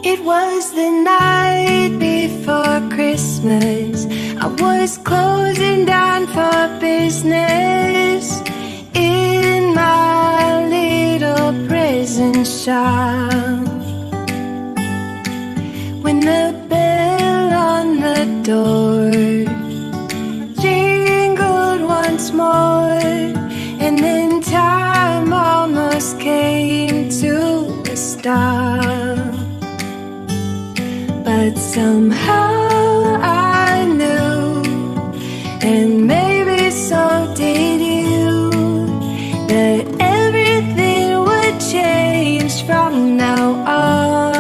It was the night before Christmas. I was closing down for business in my little present shop, when the bell on the door jingled once more, and then time almost came to a stop. But somehow I knew, and maybe so did you, that everything would change from now on.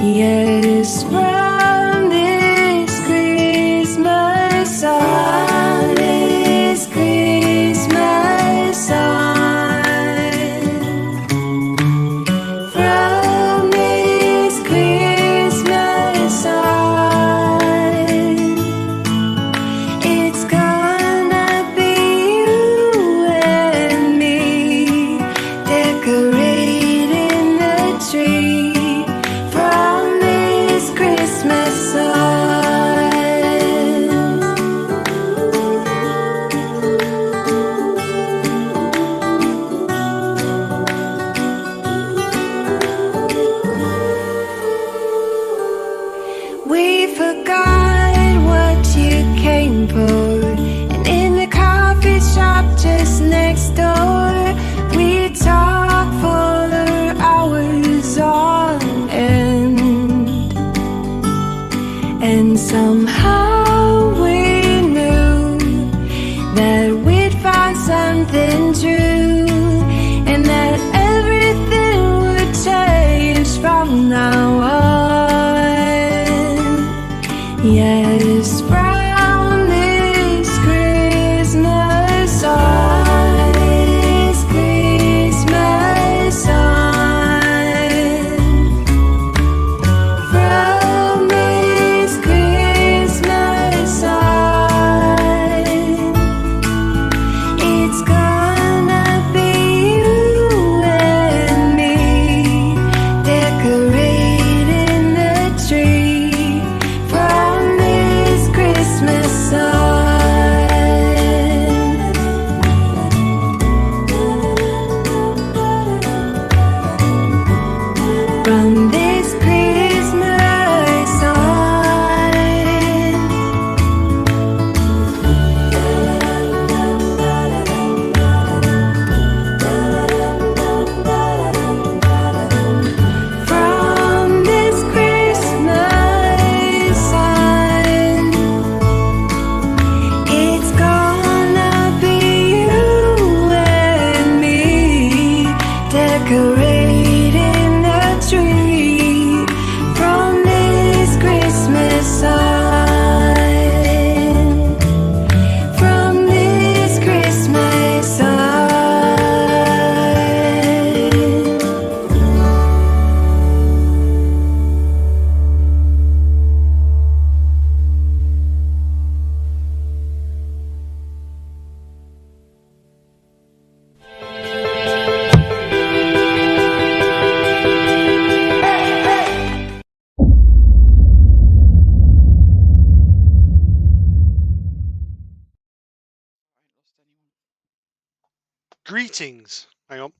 Yes, from this Christmas on, this Christmas on. Somehow we knew that we'd find something true, and that everything would change from now on. Yes, from this Christmas on, this Christmas on. Greetings. Hang on.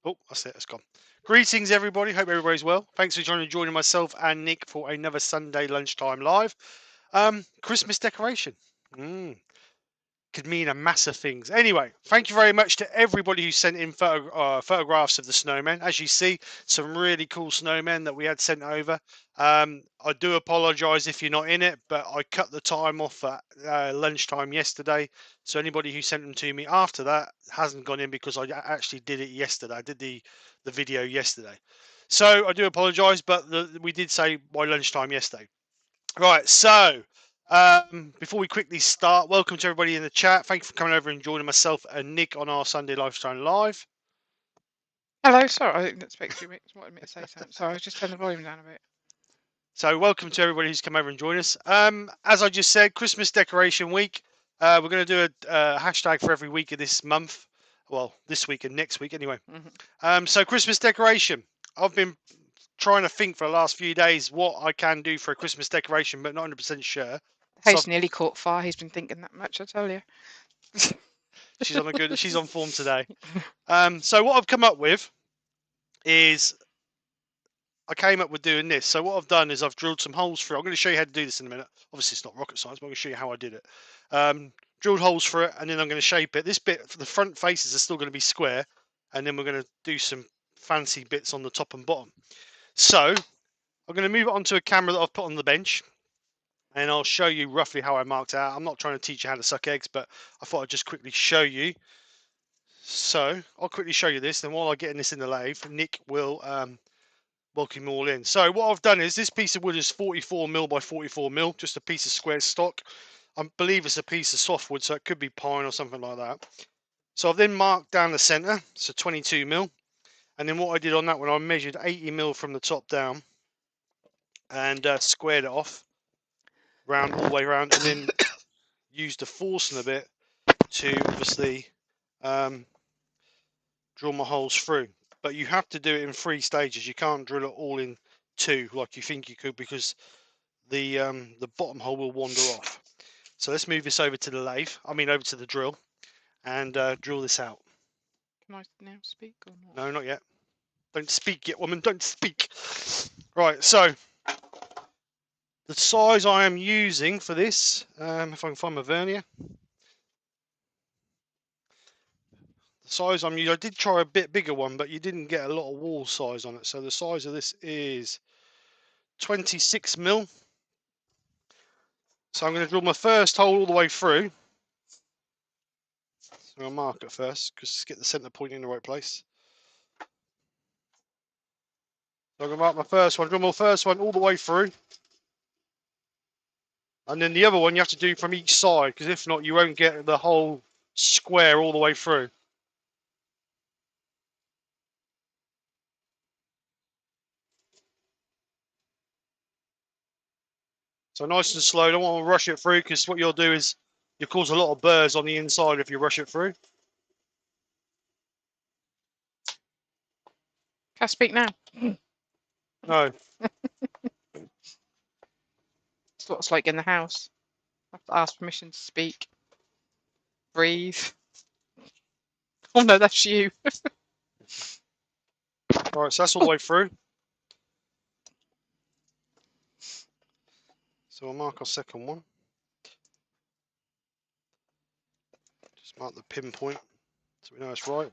Oh, that's it. It's gone. Greetings, everybody. Hope everybody's well. Thanks for joining myself and Nick for another Sunday lunchtime live. Christmas decoration. Could mean a mass of things. Anyway, thank you very much to everybody who sent in photographs of the snowmen. As you see, some really cool snowmen that we had sent over. I do apologise if you're not in it, but I cut the time off at lunchtime yesterday. So anybody who sent them to me after that hasn't gone in, because I actually did it yesterday. I did the video yesterday. So I do apologise, but we did say by lunchtime yesterday. Right, so before we quickly start, welcome to everybody in the chat. Thank you for coming over and joining myself and Nick on our Sunday Lifestyle Live. Hello, sorry, I didn't expect you wanted me to say something. Sorry, I was just turning the volume down a bit. So welcome to everybody who's come over and joined us. As I just said, Christmas decoration week. We're going to do a hashtag for every week of this month. Well, this week and next week anyway. So Christmas decoration. I've been trying to think for the last few days what I can do for a Christmas decoration, but not 100% sure. The So house nearly caught fire. He's been thinking that much, I tell you. she's on form today. So what I've come up with is I came up with doing this. So what I've done is I've drilled some holes through. I'm going to show you how to do this in a minute. Obviously, it's not rocket science, but I'm going to show you how I did it. Drilled holes for it, and then I'm going to shape it. This bit for the front faces are still going to be square, and then we're going to do some fancy bits on the top and bottom. So I'm going to move it onto a camera that I've put on the bench, and I'll show you roughly how I marked it out. I'm not trying to teach you how to suck eggs, but I thought I'd just quickly show you. So I'll quickly show you this. Then while I'm getting this in the lathe, Nick will welcome you all in. So what I've done is this piece of wood is 44mm by 44mm, just a piece of square stock. I believe it's a piece of softwood, so it could be pine or something like that. So I've then marked down the center, so 22mm. And then what I did on that one, I measured 80mm from the top down and squared it off round all the way around, and then used the forcing a bit to obviously drill my holes through. But you have to do it in 3 stages. You can't drill it all in 2 like you think you could, because the bottom hole will wander off. So let's move this over to the lathe. Over to the drill, and drill this out. Can I now speak or not? No, not yet. Don't speak yet, woman. Don't speak. Right. So the size I am using for this, if I can find my vernier. The size I'm using, I did try a bit bigger one, but you didn't get a lot of wall size on it. So the size of this is 26mm. So I'm going to drill my first hole all the way through. So I'll mark it first, because get the center point in the right place. So I'm going to mark my first one, drill my first one all the way through. And then the other one you have to do from each side, because if not, you won't get the whole square all the way through. So nice and slow, don't want to rush it through, because what you'll do is you'll cause a lot of burrs on the inside if you rush it through. Can I speak now? No. It's what it's like in the house. I have to ask permission to speak. Breathe. Oh no, that's you. Right, so that's all the way through. So I'll mark our second one. Just mark the pinpoint so we know it's right.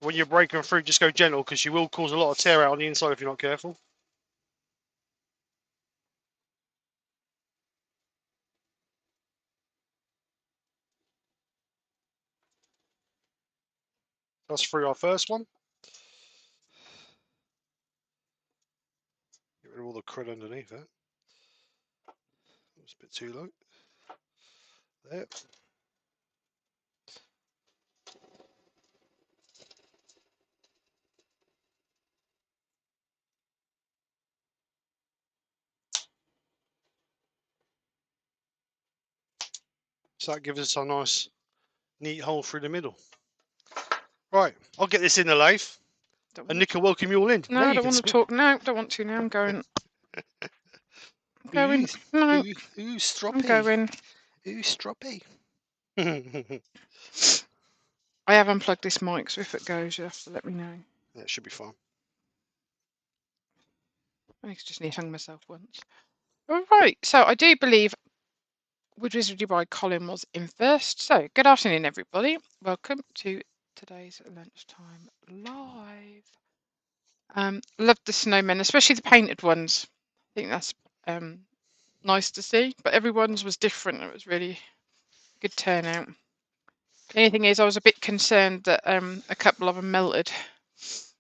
When you're breaking through, just go gentle, because you will cause a lot of tear out on the inside if you're not careful. That's through our first one. Get rid of all the crud underneath it. It's a bit too low. There. So that gives us a nice, neat hole through the middle. Right, I'll get this in the lathe, and Nick will welcome you all in. No, I don't want to talk. No, don't want to now. I'm going. I'm going. No, Ooh, stroppy. I'm going. Ooh, stroppy. I have unplugged this mic, so if it goes, you have to let me know. Yeah, it should be fine. I think I just need to hang myself once. All right, so I do believe Wood Wizardry by Colin was in first. So good afternoon, everybody. Welcome to today's lunchtime live. Loved the snowmen, especially the painted ones. I think that's nice to see, but everyone's was different. It was really good turnout. The only thing is, I was a bit concerned that a couple of them melted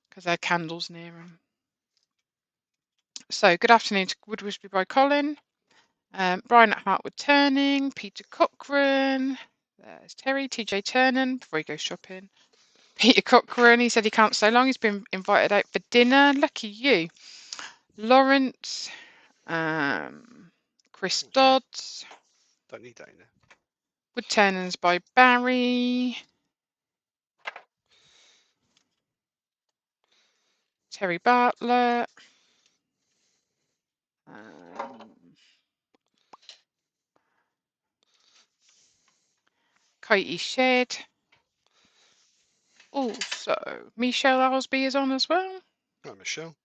because they had candles near them. So good afternoon to Wood Wizardry by Colin, Brian at Woodturning, Peter Cochran, there's Terry, TJ Turnan before he goes shopping. Peter Cochran, he said he can't stay long, he's been invited out for dinner, lucky you. Lawrence, Chris Dodds. Don't need that in there. Woodturnings by Barry. Terry Bartlett. Katie Shed. Also, Michelle Alsby is on as well. Hi, Michelle.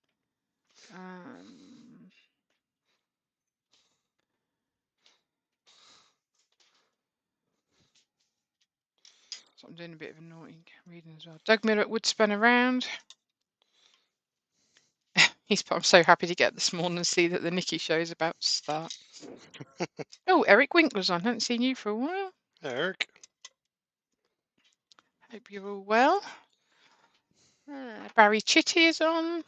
So I'm doing a bit of annoying reading as well. Doug Miller at Wood Spun Around. I'm so happy to get this morning and see that the Nikki show is about to start. Oh, Eric Winkler's on. Haven't seen you for a while. Hey, Eric. Hope you're all well. Barry Chitty is on.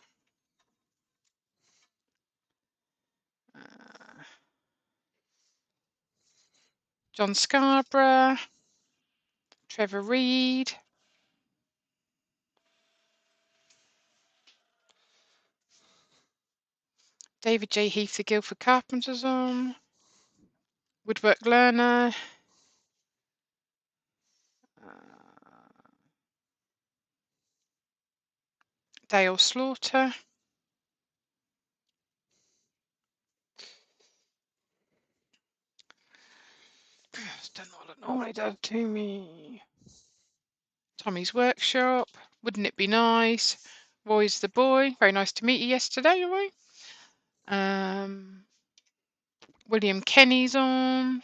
John Scarborough. Trevor Reed. David J. Heath, the Guildford Carpenters on. Woodwork Learner. Dale Slaughter. It's done what it normally does to me. Tommy's Workshop. Wouldn't it be nice? Roy's the boy. Very nice to meet you yesterday, Roy. William Kenny's on.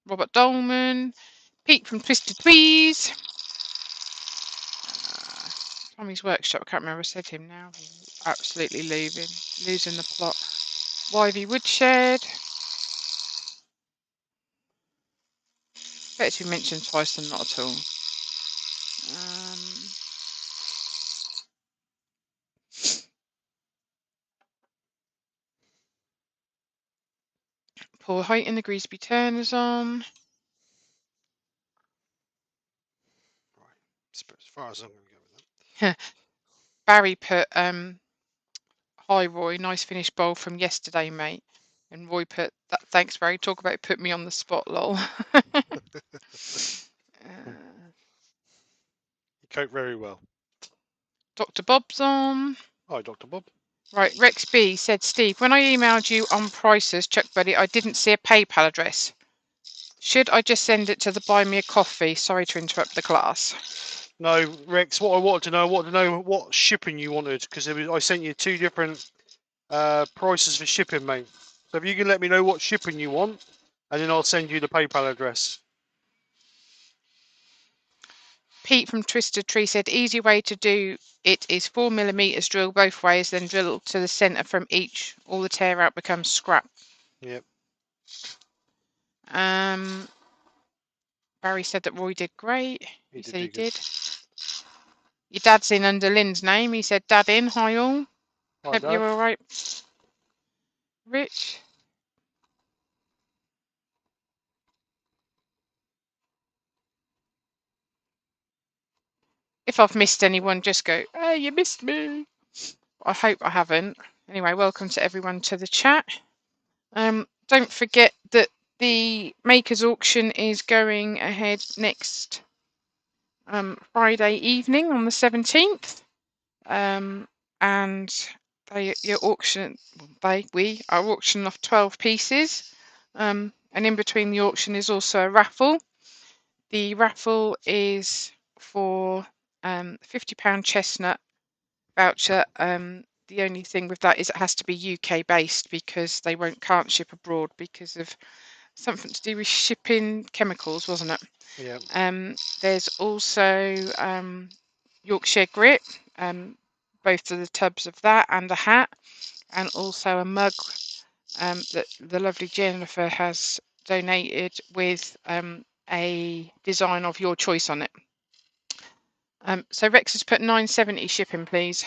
Robert Dolman. Pete from Twisted Tweez. Tommy's Workshop. I can't remember. I said him now. Absolutely losing the plot. Wivey Woodshed. Better to be mentioned twice than not at all. Paul Heighton, the Greasby Turners on. Right. As far as I'm going to go with that. Barry put, hi Roy, nice finished bowl from yesterday, mate. And Roy put, thanks Barry, talk about put me on the spot, lol. You cope very well. Dr. Bob's on. Hi, Dr. Bob. Right, Rex B said, Steve, when I emailed you on prices, Chuck Buddy, I didn't see a PayPal address. Should I just send it to the Buy Me a Coffee? Sorry to interrupt the class. No, Rex, what I wanted to know what shipping you wanted, because I sent you 2 different prices for shipping, mate. So if you can let me know what shipping you want, and then I'll send you the PayPal address. Pete from Twisted Tree said, easy way to do it is 4mm drill both ways, then drill to the centre from each. All the tear out becomes scrap. Yep. Barry said that Roy did great. He said he did. Good. Your dad's in under Lynn's name. He said, Dad in. Hi all. Hi, Hope Dad. you're all right. Rich. If I've missed anyone, just go, hey, you missed me. I hope I haven't. Anyway, welcome to everyone to the chat. Don't forget that the Makers Auction is going ahead next Friday evening on the 17th. And we are auctioning off 12 pieces. And in between the auction is also a raffle. The raffle is for £50 chestnut voucher. The only thing with that is it has to be UK based because they can't ship abroad because of something to do with shipping chemicals, wasn't it? Yeah. There's also Yorkshire grit, both of the tubs of that and a hat, and also a mug that the lovely Jennifer has donated with a design of your choice on it. So Rex has put £9.70 shipping, please.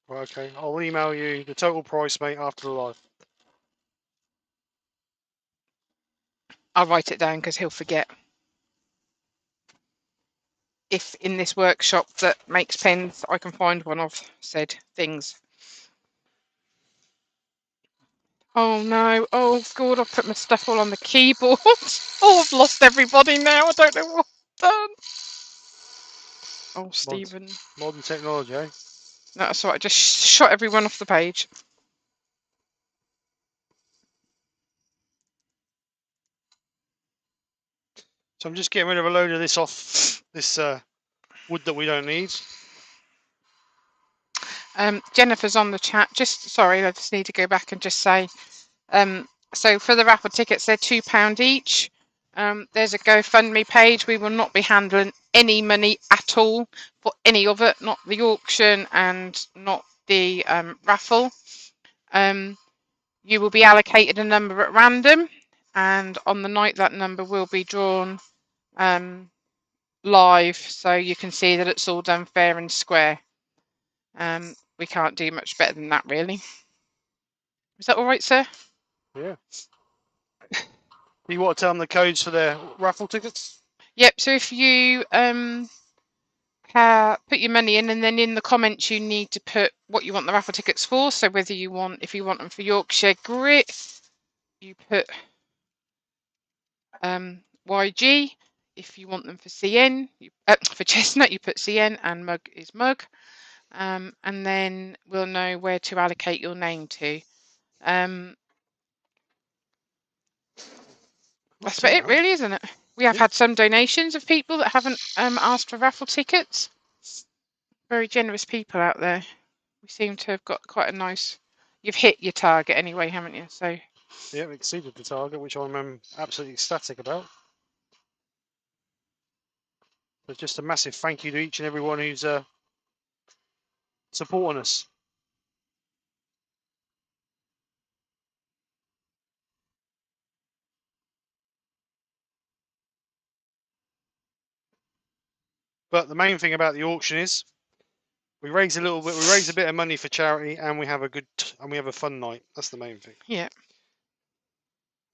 Okay, I'll email you the total price, mate, after the live. I'll write it down because he'll forget. If in this workshop that makes pens, I can find one of said things. Oh no, oh God, I've put my stuff all on the keyboard. Oh, I've lost everybody now. I don't know what I've done. Oh, Stephen. Modern technology, eh? That's all right. I just shot everyone off the page. So I'm just getting rid of a load of this off this wood that we don't need. Jennifer's on the chat. Sorry, I just need to go back and just say. So for the raffle tickets, they're £2 each. There's a GoFundMe page. We will not be handling any money at all for any of it, not the auction and not the raffle. You will be allocated a number at random, and on the night that number will be drawn live, so you can see that it's all done fair and square. We can't do much better than that, really. Is that all right, sir? Yeah. You want to tell them the codes for their raffle tickets? Yep. So if you put your money in, and then in the comments you need to put what you want the raffle tickets for. So whether you want, if you want them for Yorkshire grit, you put YG. If you want them for CN, for chestnut, you put CN, and mug is mug. And then we'll know where to allocate your name to. That's about it, really, isn't it? We have had some donations of people that haven't asked for raffle tickets. Very generous people out there. We seem to have got quite a nice. You've hit your target anyway, haven't you? So yeah, we exceeded the target, which I'm absolutely ecstatic about. But just a massive thank you to each and everyone who's supporting us. But the main thing about the auction is we raise a bit of money for charity, and we have a fun night. That's the main thing. yeah.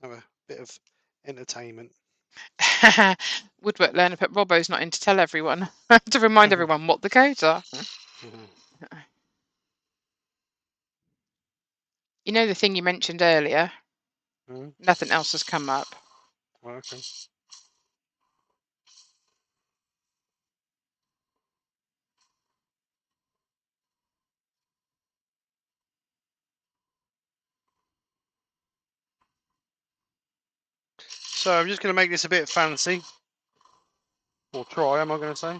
Have a bit of entertainment. Woodwork learner, but Robbo's not in to tell everyone to remind everyone what the codes are. You know the thing you mentioned earlier. Nothing else has come up. Well, okay. So I'm just going to make this a bit fancy. Or try, am I going to say?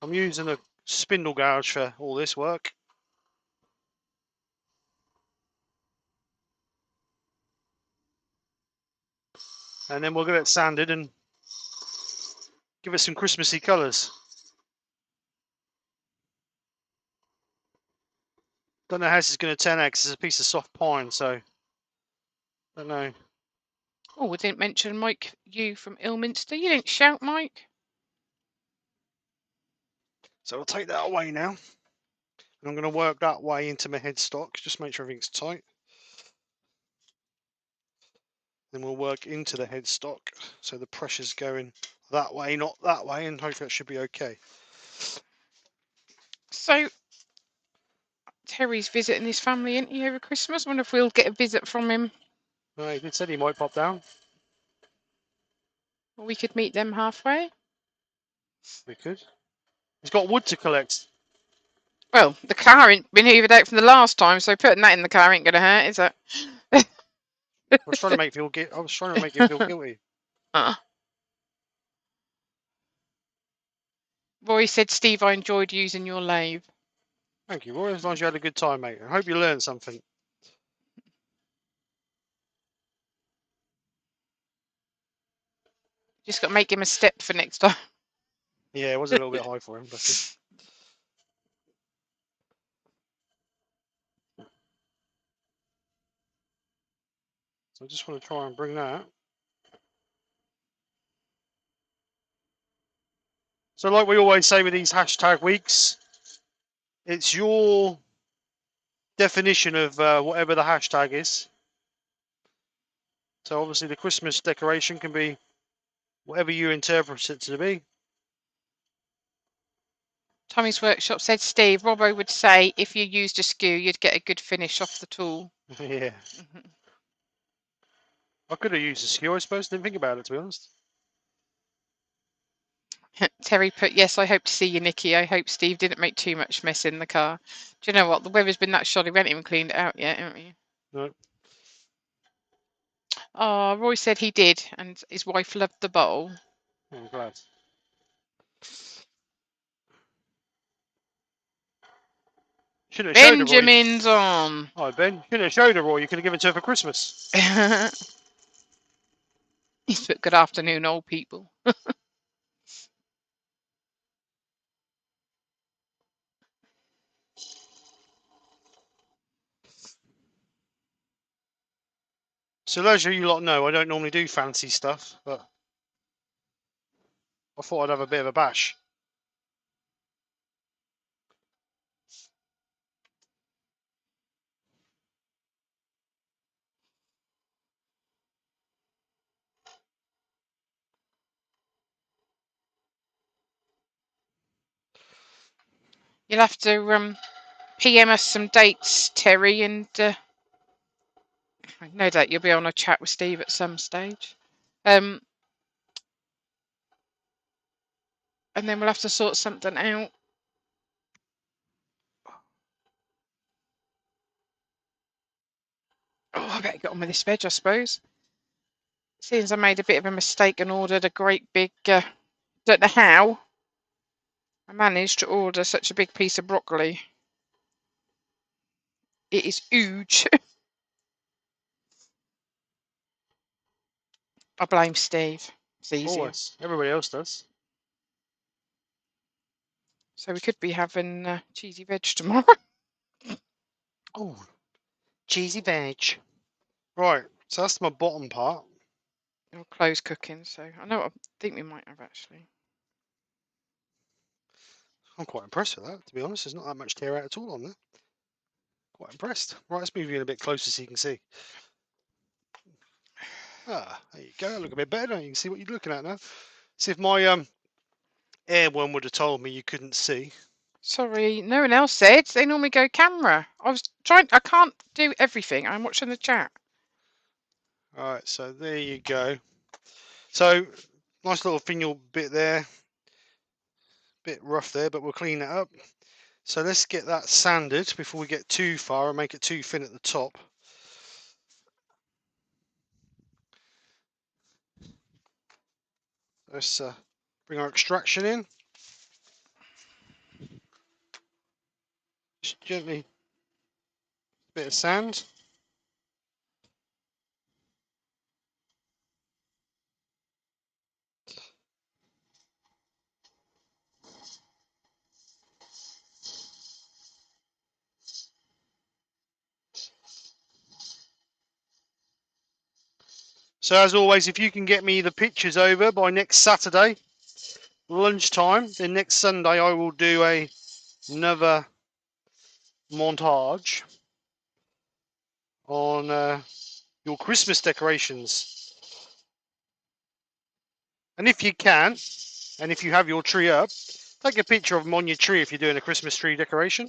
I'm using a spindle gouge for all this work. And then we'll get it sanded and give it some Christmassy colours. Don't know how this is going to turn out because it's a piece of soft pine, so don't know. Oh, we didn't mention Mike, you from Ilminster. You didn't shout, Mike. So I'll take that away now. And I'm going to work that way into my headstock. Just make sure everything's tight. Then we'll work into the headstock so the pressure's going that way, not that way, and hopefully that should be okay. So Terry's visiting his family, isn't he, over Christmas? I wonder if we'll get a visit from him. No, he did say he might pop down. Or we could meet them halfway. We could. He's got wood to collect. Well, the car ain't been hoovered out from the last time, so putting that in the car ain't going to hurt, is it? I was trying to make you feel guilty. Roy said, Steve, I enjoyed using your lathe. Thank you, Roy. As long as you had a good time, mate. I hope you learned something. Just got to make him a step for next time. Yeah, it was a little bit high for him, bless him. So I just want to try and bring that. So like we always say with these hashtag weeks, it's your definition of whatever the hashtag is. So obviously the Christmas decoration can be whatever you interpret it to be. Tommy's Workshop said, Steve, Robbo would say if you used a skew, you'd get a good finish off the tool. Yeah. I could have used a skew, I suppose. Didn't think about it, to be honest. Terry put, yes, I hope to see you, Nikki. I hope Steve didn't make too much mess in the car. Do you know what? The weather's been that shoddy. We haven't even cleaned it out yet, haven't we? No. Oh, Roy said he did, and his wife loved the bowl. I'm glad. Shouldn't have showed her, Roy. Benjamin's on. Hi, Ben. Shouldn't have showed her, Roy. You could have given it to her for Christmas. He's put, good afternoon, old people. So those of you lot know, I don't normally do fancy stuff, but I thought I'd have a bit of a bash. You'll have to PM us some dates, Terry, and no doubt you'll be on a chat with Steve at some stage. And then we'll have to sort something out. Oh, I better get on with this veg, I suppose. Seems I made a bit of a mistake and ordered a great big, don't know how I managed to order such a big piece of broccoli. It is huge. I blame Steve. It's easier. Always. Everybody else does. So we could be having cheesy veg tomorrow. Oh, cheesy veg. Right, so that's my bottom part. Or close cooking, so I know what I think we might have actually. I'm quite impressed with that, to be honest. There's not that much tear out at all on there. Quite impressed. Right, let's move you in a bit closer so you can see. Ah, there you go. Look a bit better. You can see what you're looking at now. See if my air one would have told me you couldn't see. Sorry, no one else said. They normally go camera. I was trying. I can't do everything. I'm watching the chat. All right, so there you go. So nice little finial bit there. Bit rough there, but we'll clean that up. So let's get that sanded before we get too far and make it too thin at the top. Let's bring our extraction in. Just gently, a bit of sand. So as always, if you can get me the pictures over by next Saturday, lunchtime, then next Sunday I will do another montage on your Christmas decorations. And if you can, and if you have your tree up, take a picture of them on your tree if you're doing a Christmas tree decoration.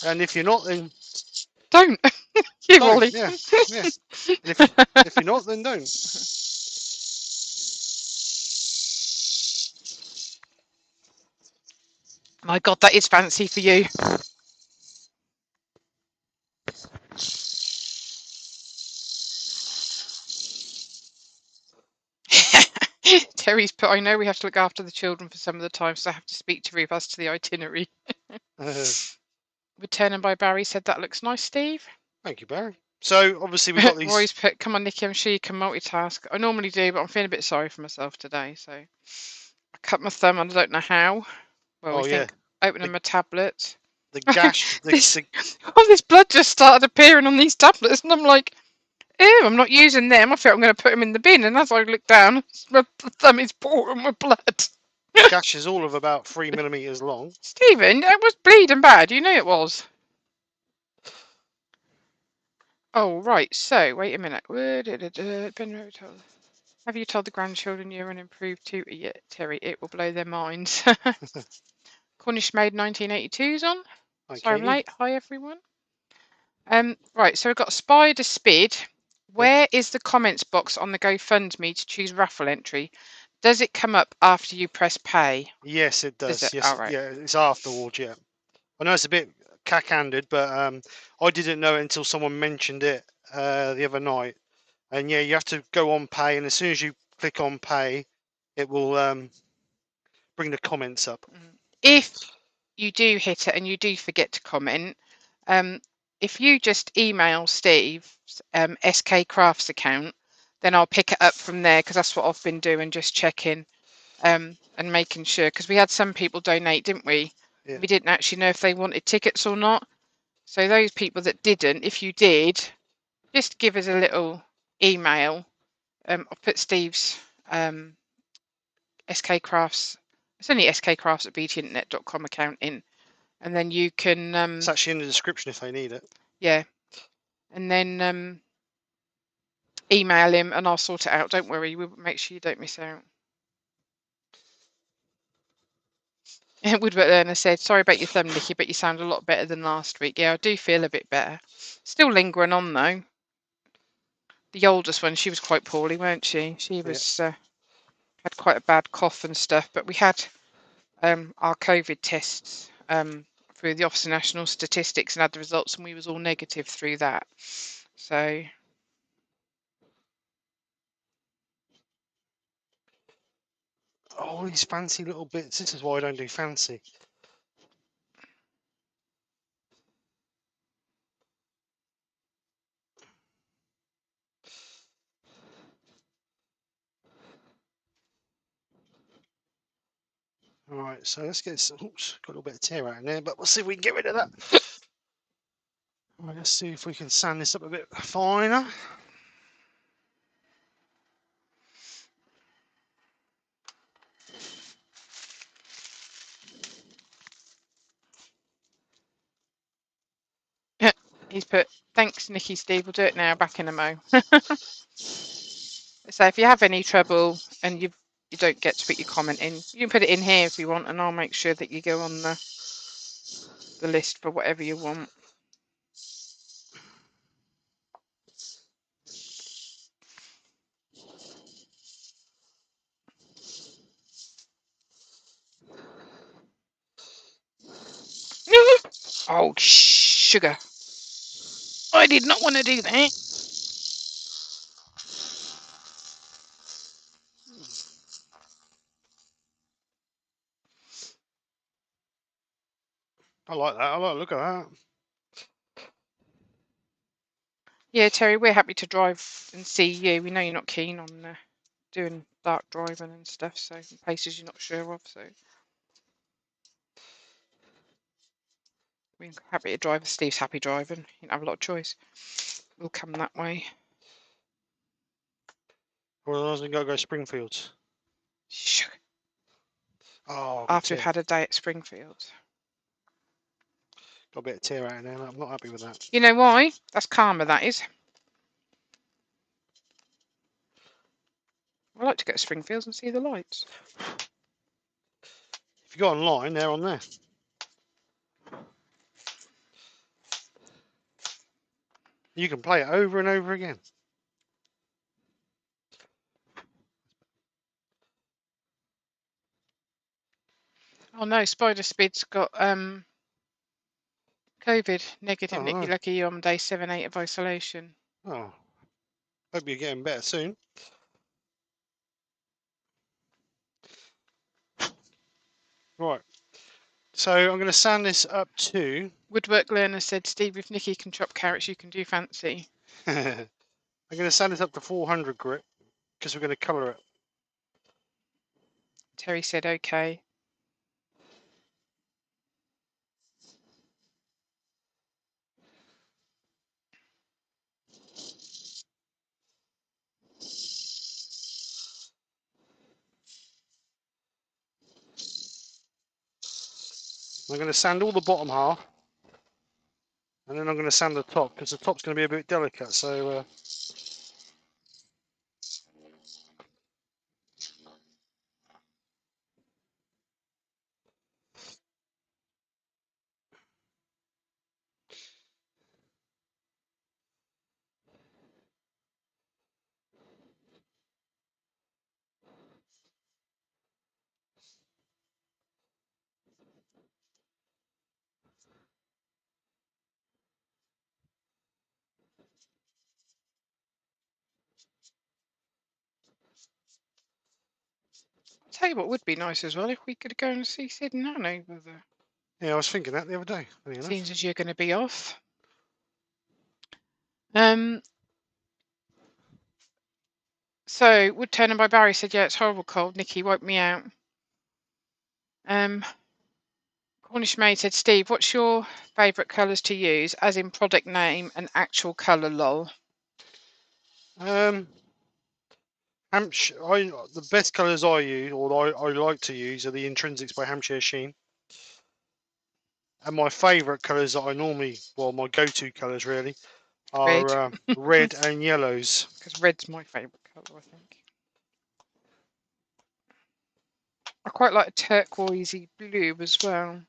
And if you're not, then don't. You don't. Ollie. Yeah, yeah. If you're not, then don't. My God, that is fancy for you. Terry's put, I know we have to look after the children for some of the time, so I have to speak to Ruth as to the itinerary. Woodturning by Barry said that looks nice, Steve. Thank you, Barry. So obviously we've got these. Roy's put, come on, Nikki, I'm sure you can multitask. I normally do, but I'm feeling a bit sorry for myself today. So I cut my thumb and I don't know how. Well, we think opening my tablet. The gash. All this blood just started appearing on these tablets, and I'm like, ew, I'm not using them. I feel I'm going to put them in the bin. And as I look down, my thumb is pouring with blood. The gash is all of about 3 millimeters long. Stephen, that was bleeding bad. You know it was. Oh, right. So, wait a minute. Have you told the grandchildren you're an improved tutor yet, Terry? It will blow their minds. Cornish Maid 1982's on. Okay. Sorry I'm late. Hi, everyone. Right, so we've got Spider Spid. Where is the comments box on the GoFundMe to choose raffle entry? Does it come up after you press pay? Yes, it does. Does it? Yes, All right. yeah, it's afterwards. Yeah, I know it's a bit cack-handed, but I didn't know it until someone mentioned it the other night. And yeah, you have to go on pay, and as soon as you click on pay, it will bring the comments up. If you do hit it and you do forget to comment, if you just email Steve's skkrafts account, then I'll pick it up from there, because that's what I've been doing, just checking and making sure, because we had some people donate, didn't we? Yeah. We didn't actually know if they wanted tickets or not. So those people that didn't, if you did, just give us a little email. I'll put Steve's skkrafts. It's only skkrafts at btinternet.com account in, and then you can It's actually in the description if they need it. yeah, and then email him and I'll sort it out. Don't worry, we'll make sure you don't miss out. Woodwork Learner said, sorry about your thumb, Nikki, but you sound a lot better than last week. Yeah, I do feel a bit better. Still lingering on though. The oldest one, she was quite poorly, weren't she? She was had quite a bad cough and stuff, but we had our COVID tests through the Office of National Statistics and had the results, and we was all negative through that. So all these fancy little bits. This is why I don't do fancy. All right, so let's get some. Oops, got a little bit of tear out in there, but we'll see if we can get rid of that. All right, let's see if we can sand this up a bit finer. he's put, thanks, Nikki, Steve. We'll do it now. Back in a mo. So if you have any trouble and you don't get to put your comment in, you can put it in here if you want, and I'll make sure that you go on the list for whatever you want. Oh, sugar. I did not want to do that. I like that. I like the look at that. Yeah, Terry, we're happy to drive and see you. We know you're not keen on doing dark driving and stuff, so places you're not sure of. So we're happy to drive. Steve's happy driving. You don't have a lot of choice. We'll come that way. Or else we gotta go Springfields. Sugar. Oh, After we've had a day at Springfield. got a bit of tear out in there. I'm not happy with that. You know why? That's karma, that is. I like to go to Springfields and see the lights. If you go online, they're on there. You can play it over and over again. Oh no, Spider Speed's got COVID negative. Oh, Nicky, no. lucky you on day 7, 8 of isolation. Oh, hope you're getting better soon. Right. So I'm going to sand this up to. Woodwork Learner said, Steve, if Nikki can chop carrots, you can do fancy. I'm going to sand this up to 400 grit because we're going to colour it. Terry said, okay. I'm going to sand all the bottom half, and then I'm going to sand the top because the top's going to be a bit delicate. So tell you what would be nice as well if we could go and see Sid and Anne over there. Yeah, I was thinking that the other day. Funny enough. Seems as you're going to be off. So Woodturning by Barry said, yeah, it's horrible cold. Nikki, wipe me out. Cornish Maid said, Steve, what's your favourite colours to use, as in product name and actual colour, lol? The best colours I use, or I like to use, are the Intrinsics by Hampshire Sheen. And my favourite colours that I normally, well, my go-to colours really, are red and yellows. Because red's my favourite colour, I think. I quite like a turquoisey blue as well.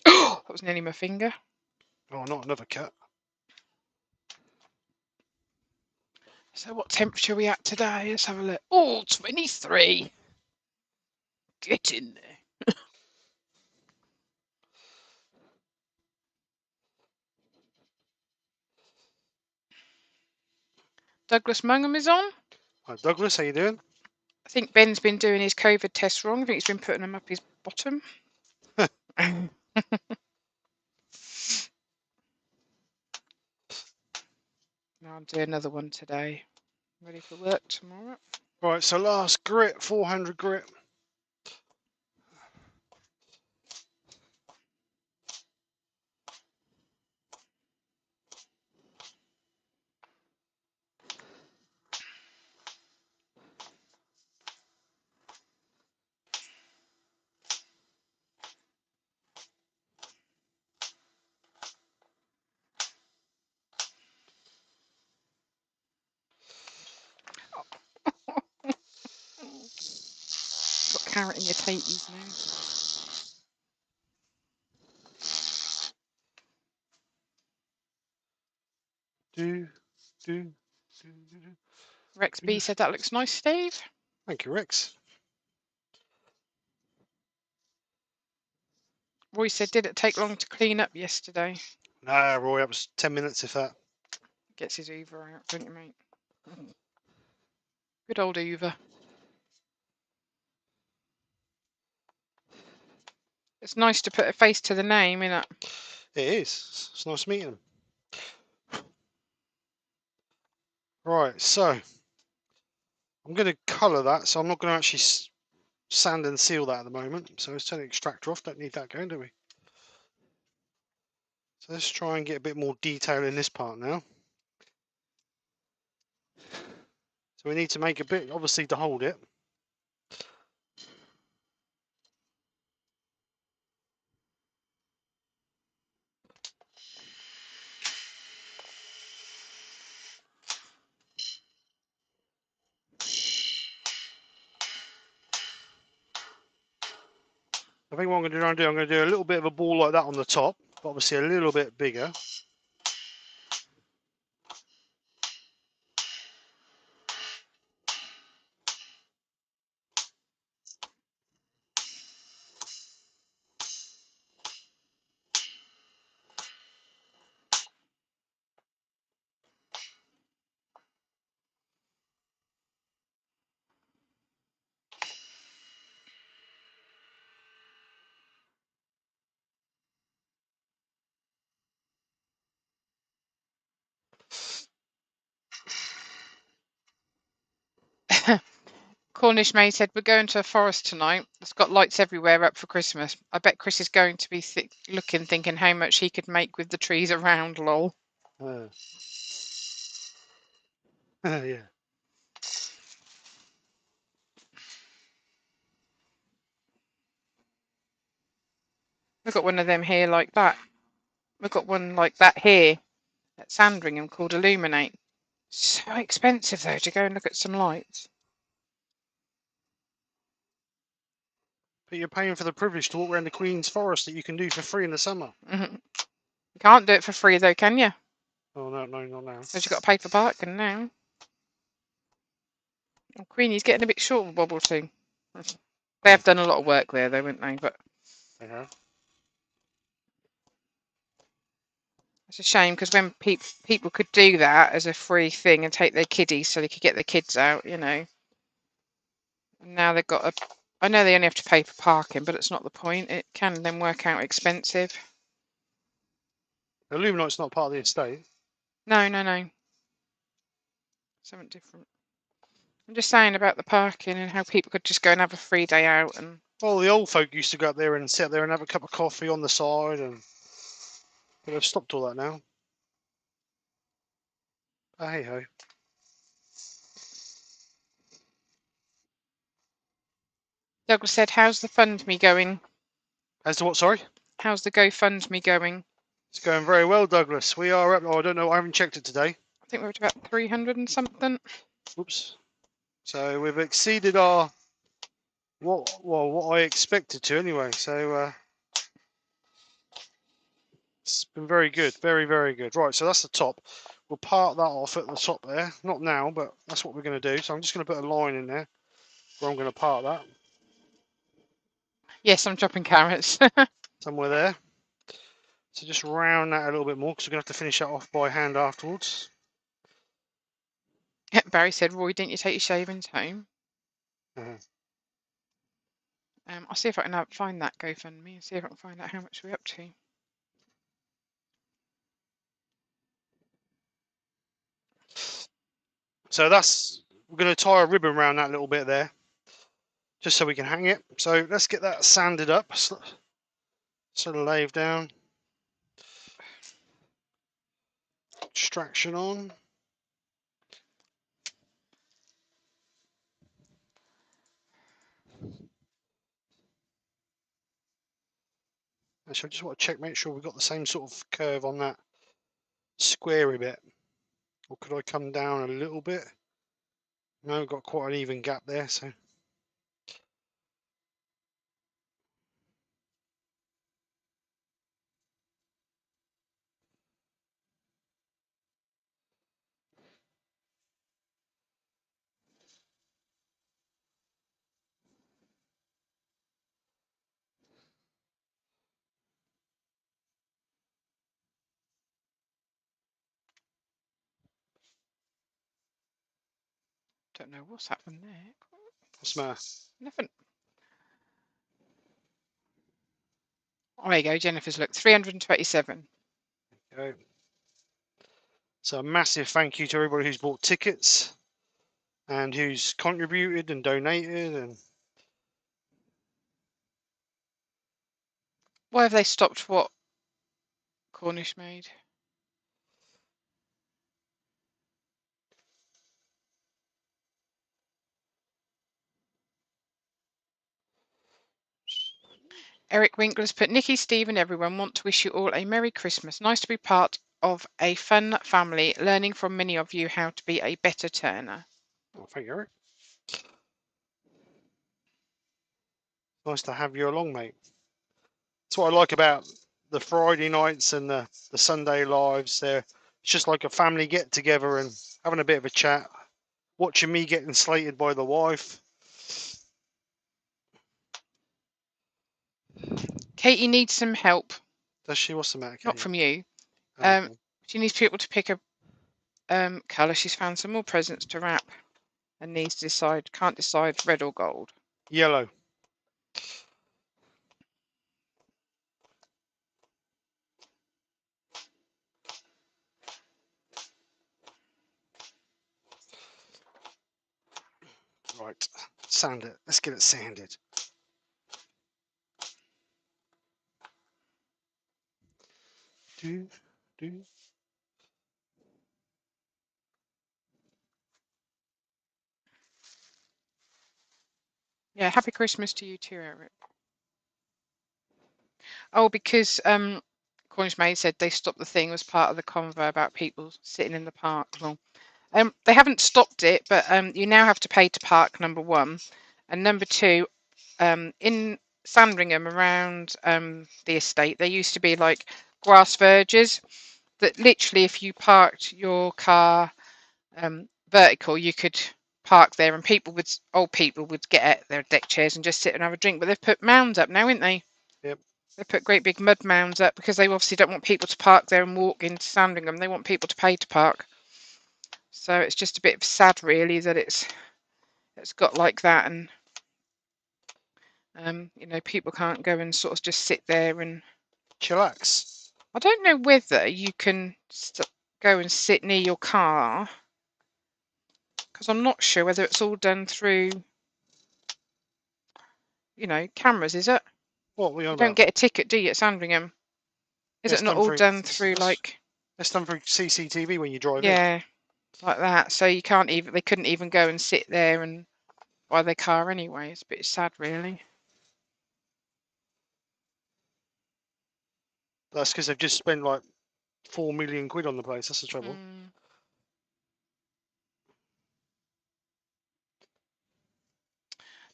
That was nearly my finger. Oh, not another cat. So what temperature are we at today? Let's have a look. Oh, 23. Get in there. Douglas Mungham is on. Hi, Douglas, how you doing? I think Ben's been doing his COVID test wrong. I think he's been putting them up his bottom. Now I'm doing another one today. Ready for work tomorrow. Right, so last grit, 400 grit. Got carrot in your taties now. Rex B said that looks nice, Steve. Thank you, Rex. Roy said, did it take long to clean up yesterday? Nah, Roy, that was 10 minutes if that. Gets his Hoover out, don't you, mate? Good old Hoover. It's nice to put a face to the name, isn't it? It is. It's nice meeting him. Right, so I'm going to colour that, so I'm not going to actually sand and seal that at the moment. So let's turn the extractor off. Don't need that going, do we? So let's try and get a bit more detail in this part now. So we need to make a bit, obviously, to hold it. I think what I'm going to do, I'm going to do a little bit of a ball like that on the top, but obviously a little bit bigger. Cornish May said, we're going to a forest tonight. It's got lights everywhere up for Christmas. I bet Chris is going to be looking, thinking how much he could make with the trees around, lol. Yeah. We've got one of them here like that. We've got one like that here at Sandringham called Illuminate. So expensive, though, to go and look at some lights. But you're paying for the privilege to walk around the Queen's Forest that you can do for free in the summer. You can't do it for free, though, can you? Oh, no, not now. Because you've got to pay for parking now. Oh, Queenie's getting a bit short of a bobble too. They have done a lot of work there, though, wouldn't they? But it's a shame because when people could do that as a free thing and take their kiddies so they could get their kids out, you know. And now they've got a. I know they only have to pay for parking, but it's not the point. It can then work out expensive. The Illuminite's not part of the estate. No. Something different. I'm just saying about the parking and how people could just go and have a free day out and. Well, the old folk used to go up there and sit there and have a cup of coffee on the side, but they've stopped all that now. But hey ho. Douglas said, "How's the FundMe going?" As to what? Sorry. How's the GoFundMe going? It's going very well, Douglas. We are up. Oh, I don't know. I haven't checked it today. I think we're at about 300 and something. Oops. So we've exceeded our what I expected to anyway. So it's been very good, very good. Right. So that's the top. We'll part that off at the top there. Not now, but that's what we're going to do. So I'm just going to put a line in there where I'm going to part that. Yes, I'm chopping carrots. Somewhere there. So just round that a little bit more because we're going to have to finish that off by hand afterwards. Barry said, "Roy, didn't you take your shavings home?" I'll see if I can find that GoFundMe and see if I can find out how much we're up to. So we're going to tie a ribbon around that little bit there, just so we can hang it. So let's get that sanded up, sort of laid down. Extraction on. Actually, I just want to check, make sure we've got the same sort of curve on that squarey bit. Or could I come down a little bit? No, got quite an even gap there, so. Don't know what's happened there. What's the matter? Nothing. Oh, there you go. Jennifer's look 327. Okay. So a massive thank you to everybody who's bought tickets and who's contributed and donated and. Why have they stopped what Cornish made? Eric Winkler's put, "Nikki, Steve and everyone want to wish you all a Merry Christmas. Nice to be part of a fun family, learning from many of you how to be a better turner." Oh, thank you, Eric. Nice to have you along, mate. That's what I like about the Friday nights and the Sunday lives. It's just like a family get together and having a bit of a chat, watching me getting slated by the wife. Katie needs some help. Does she? What's the matter, Katie? Not from you. Okay. She needs people to pick a colour. She's found some more presents to wrap and needs to decide. Can't decide red or gold. Yellow. Right. Sand it. Let's get it sanded. Do. Yeah, happy Christmas to you too, Eric. Oh, because Cornish Maid said they stopped the thing as part of the convo about people sitting in the park. Well, they haven't stopped it, but you now have to pay to park, number one. And number two, in Sandringham around the estate, there used to be like grass verges that literally if you parked your car vertical, you could park there, and old people would get out their deck chairs and just sit and have a drink. But they've put mounds up now, haven't they? Yep. They put great big mud mounds up because they obviously don't want people to park there and walk into Sandringham. They want people to pay to park. So it's just a bit sad, really, that it's got like that, and people can't go and sort of just sit there and Chillax. I don't know whether you can go and sit near your car, because I'm not sure whether it's all done through, cameras, is it? What we on You about? don't get a ticket, do you, at Sandringham? Is it not all done through like? That's done through CCTV when you drive in. Yeah, like that. So they couldn't even go and sit there and buy their car anyway. It's a bit sad, really. That's because they've just spent like 4 million quid on the place. That's the trouble.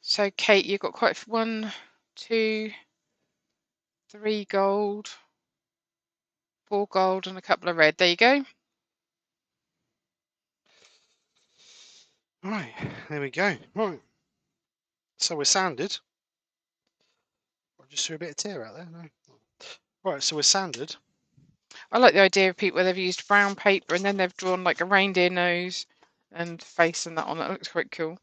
So Kate, you've got quite 1, 2, 3 gold, 4 gold, and a couple of red. There you go. Right, there we go. Right. So we're sanded. I just threw a bit of tear out there. No. Right, so we're sanded. I like the idea of people where they've used brown paper and then they've drawn like a reindeer nose and face and that on it. It looks quite cool.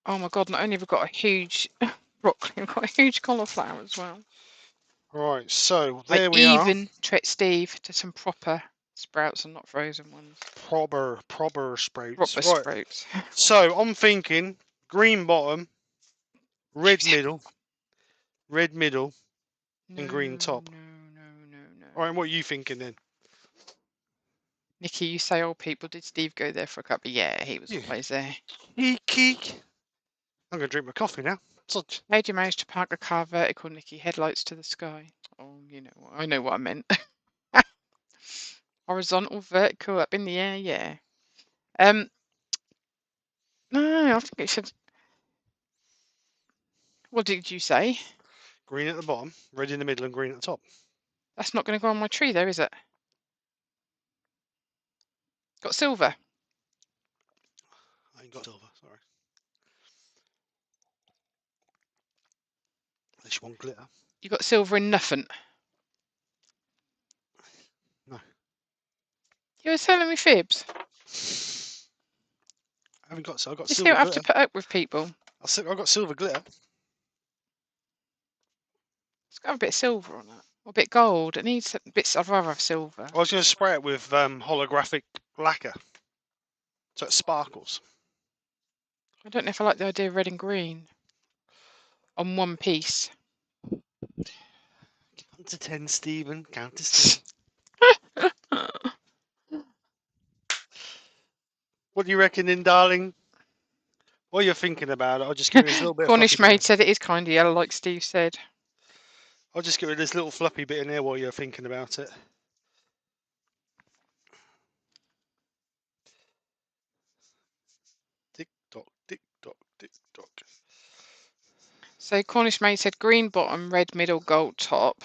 Oh my god, not only have we got a huge broccoli, we've got a huge cauliflower as well. Right, so there we are. Even treat Steve to some proper sprouts and not frozen ones. Proper sprouts. Proper Right. sprouts. So I'm thinking green bottom, red middle, and green top. No. All right, what are you thinking then? Nikki, you say old people. Did Steve go there for a cup? Yeah, he was always there. Eek. I'm going to drink my coffee now. Such. How'd you manage to park a car vertical, Nikki? Headlights to the sky. Oh, I know what I meant. Horizontal, vertical, up in the air, yeah. No, I think it should. What did you say? Green at the bottom, red in the middle, and green at the top. That's not going to go on my tree, though, is it? Got silver. I ain't got silver, sorry. Unless you want glitter. You got silver in nothing. No. You were telling me fibs. I haven't got so. I've got You silver still have glitter. to put up with people. I've got silver glitter. It's got a bit of silver on it. Or a bit gold. It needs bits. I'd rather have silver. I was going to spray it with holographic lacquer, so it sparkles. I don't know if I like the idea of red and green on one piece. Count to 10, Stephen. Count to 10. What do you reckon, then, darling? While you're thinking about it, I'll just give it this little bit. Cornish maid said it is kind of yellow, like Steve said. I'll just give it this little fluffy bit in there while you're thinking about it. Tick tock, tick tock, tick tock. So Cornish maid said green bottom, red middle, gold top.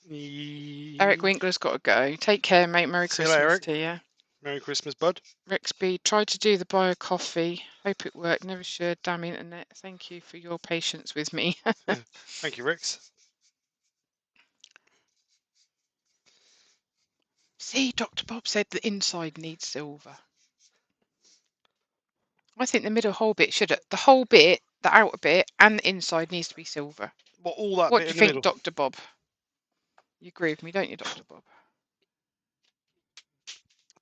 Eric Winkler's got to go. Take care, mate. Merry Christmas to you. Merry Christmas, bud. Rexby, tried to do the bio coffee. Hope it worked. Never sure. Damn internet. Thank you for your patience with me. Thank you, Rex. See, Dr. Bob said the inside needs silver. I think the middle whole bit should. The whole bit, the outer bit, and the inside needs to be silver. What, all that What bit do you in the think, middle? Dr. Bob? You agree with me, don't you, Dr. Bob?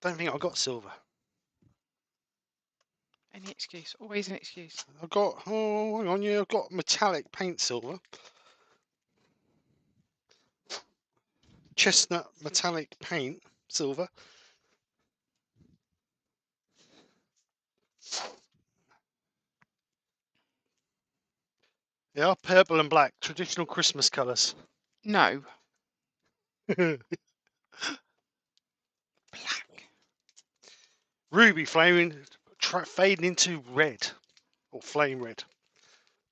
I don't think I've got silver. Any excuse, always an excuse. I've got, hang on, yeah, I've got metallic paint silver. Chestnut metallic paint silver. Yeah, purple and black, traditional Christmas colours. No. Black. Black. Ruby flaming, fading into red, or flame red,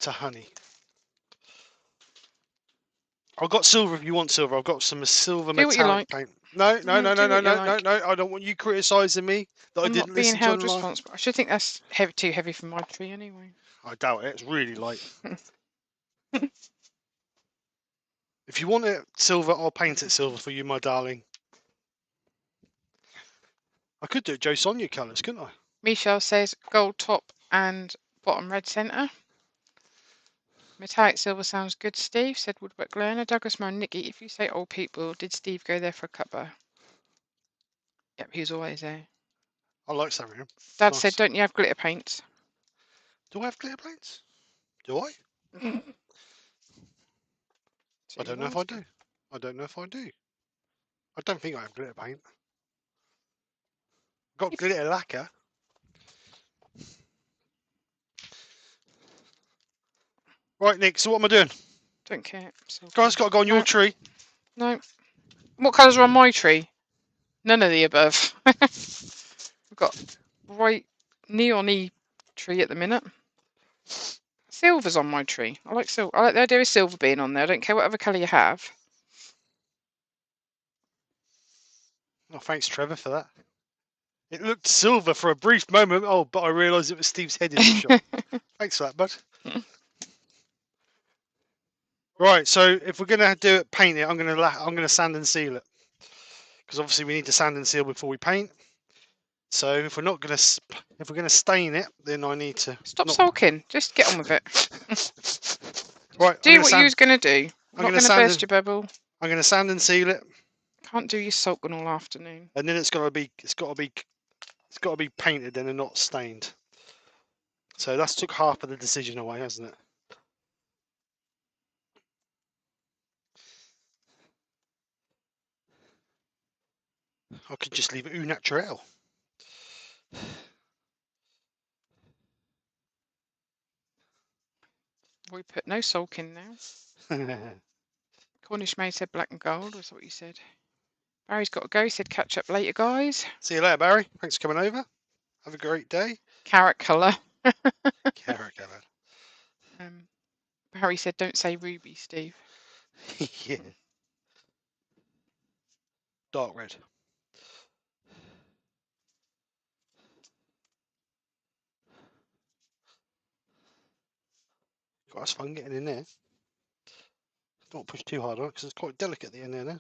to honey. I've got silver if you want silver. I've got some silver Do what you metallic like. paint. No, no, no, No, no, do no, what you no, no, like. no. I don't want you criticising me that I I'm not didn't being listen to you on held the live. responsible. I should think that's heavy, too heavy for my tree anyway. I doubt it. It's really light. If you want it silver, I'll paint it silver for you, my darling. I could do it Joe Sonia colours, couldn't I? Michelle says gold top and bottom red centre. Metallic silver sounds good, Steve, said Woodwork Learner. Douglas Moore, Nikki, if you say old people, did Steve go there for a cuppa? Yep, he was always there. I like some of them. Dad Nice. said, don't you have glitter paints? Do I have glitter paints? Do I? I don't know if I do. I don't know if I do. I don't think I have glitter paint. Got glitter lacquer. Right, Nick, so what am I doing? Don't care. Guys, got to go on your tree. No. What colours are on my tree? None of the above. We've got bright neon-y tree at the minute. Silver's on my tree. I like silver. I like the idea of silver being on there. I don't care whatever colour you have. Oh, thanks, Trevor, for that. It looked silver for a brief moment. Oh, but I realised it was Steve's head in the shot. Thanks for that, bud. Right, so if we're gonna do it, paint it, I'm gonna sand and seal it, because obviously we need to sand and seal before we paint. So if we're gonna stain it, then I need to Stop sulking. Just get on with it. Right, Do what you was going to do. I'm not going to burst your bubble. I'm gonna sand and seal it, Can't do your sulking all afternoon. and then it's got to be painted then and not stained. So that's took half of the decision away, hasn't it? I could just leave it au naturel. We put no sulking now. Cornish maid said black and gold, was what you said. Barry's got to go. He said catch up later, guys. See you later, Barry. Thanks for coming over. Have a great day. Carrot colour. Carrot colour. Barry said don't say ruby, Steve. Yeah. Dark red. God, that's fun getting in there. Don't push too hard on it because it's quite delicate at the end there now.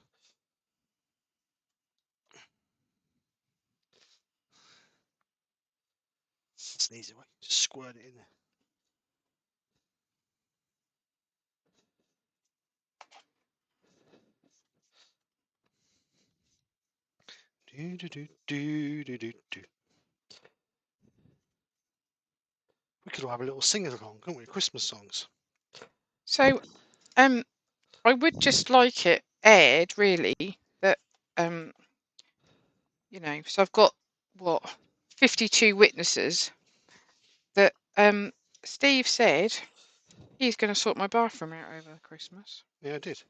That's an easy way. Just squirt it in there. Do, do, do, do, do, do, do. We could all have a little sing along, couldn't we? Christmas songs. So, I would just like it aired, really, that, you know, so I've got, what, 52 witnesses that, Steve said he's going to sort my bathroom out over Christmas. Yeah, I did.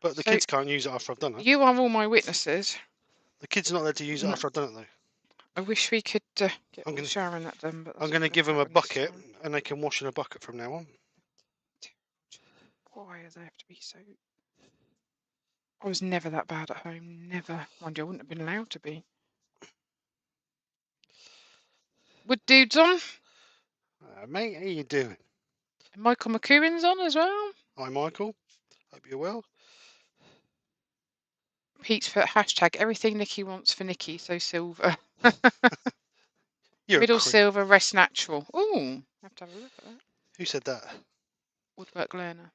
But the So, kids can't use it after I've done it. You are all my witnesses. The kids are not allowed to use it after I've done it, though. I wish we could get Sharon that done. But I'm going to give them a bucket, and they can wash in a bucket from now on. Why do they have to be so... I was never that bad at home. Never. Mind you, I wouldn't have been allowed to be. Wood Dude's on. Mate, how you doing? And Michael McCooin's on as well. Hi, Michael. Hope you're well. Pete's put hashtag everything Nikki wants for Nikki, so silver. Middle silver, rest natural. Ooh, I have to have a look at that. Who said that? Woodwork Learner.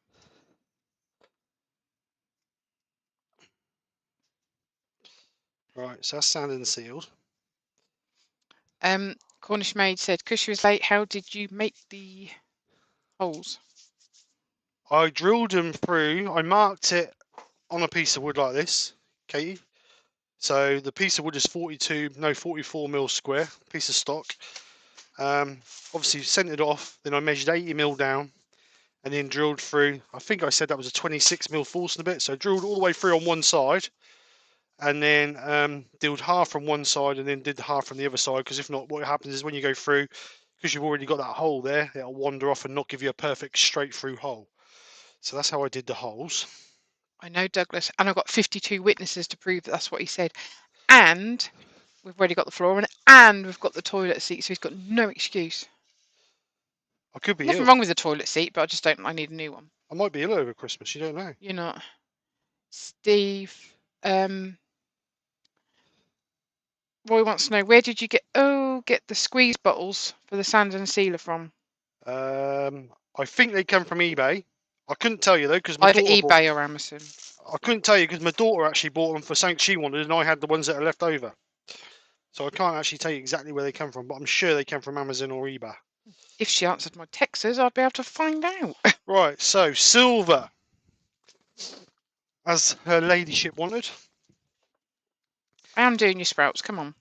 Right, so that's sanded and sealed. Cornish maid said, because she was late, how did you make the holes? I drilled them through. I marked it on a piece of wood like this, Katie. So the piece of wood is 44 mil square, piece of stock. Obviously centered off, then I measured 80 mil down and then drilled through. I think I said that was a 26 mil Forstner bit. So I drilled all the way through on one side and then drilled half from one side and then did the half from the other side. Because if not, what happens is when you go through, because you've already got that hole there, it'll wander off and not give you a perfect straight through hole. So that's how I did the holes. I know, Douglas, and I've got 52 witnesses to prove that that's what he said. And we've already got the floor in, and we've got the toilet seat, so he's got no excuse. I could be Nothing ill. wrong with the toilet seat, but I just don't. I need a new one. I might be ill over Christmas. You don't know. You're not, Steve. Roy wants to know, where did you get the squeeze bottles for the sand and sealer from? I think they come from eBay. I couldn't tell you though because my Either daughter bought. eBay or Amazon. I couldn't tell you because my daughter actually bought them for something she wanted, and I had the ones that are left over. So I can't actually tell you exactly where they come from, but I'm sure they come from Amazon or eBay. If she answered my texts, I'd be able to find out. Right, so silver, as her ladyship wanted. I am doing your sprouts. Come on.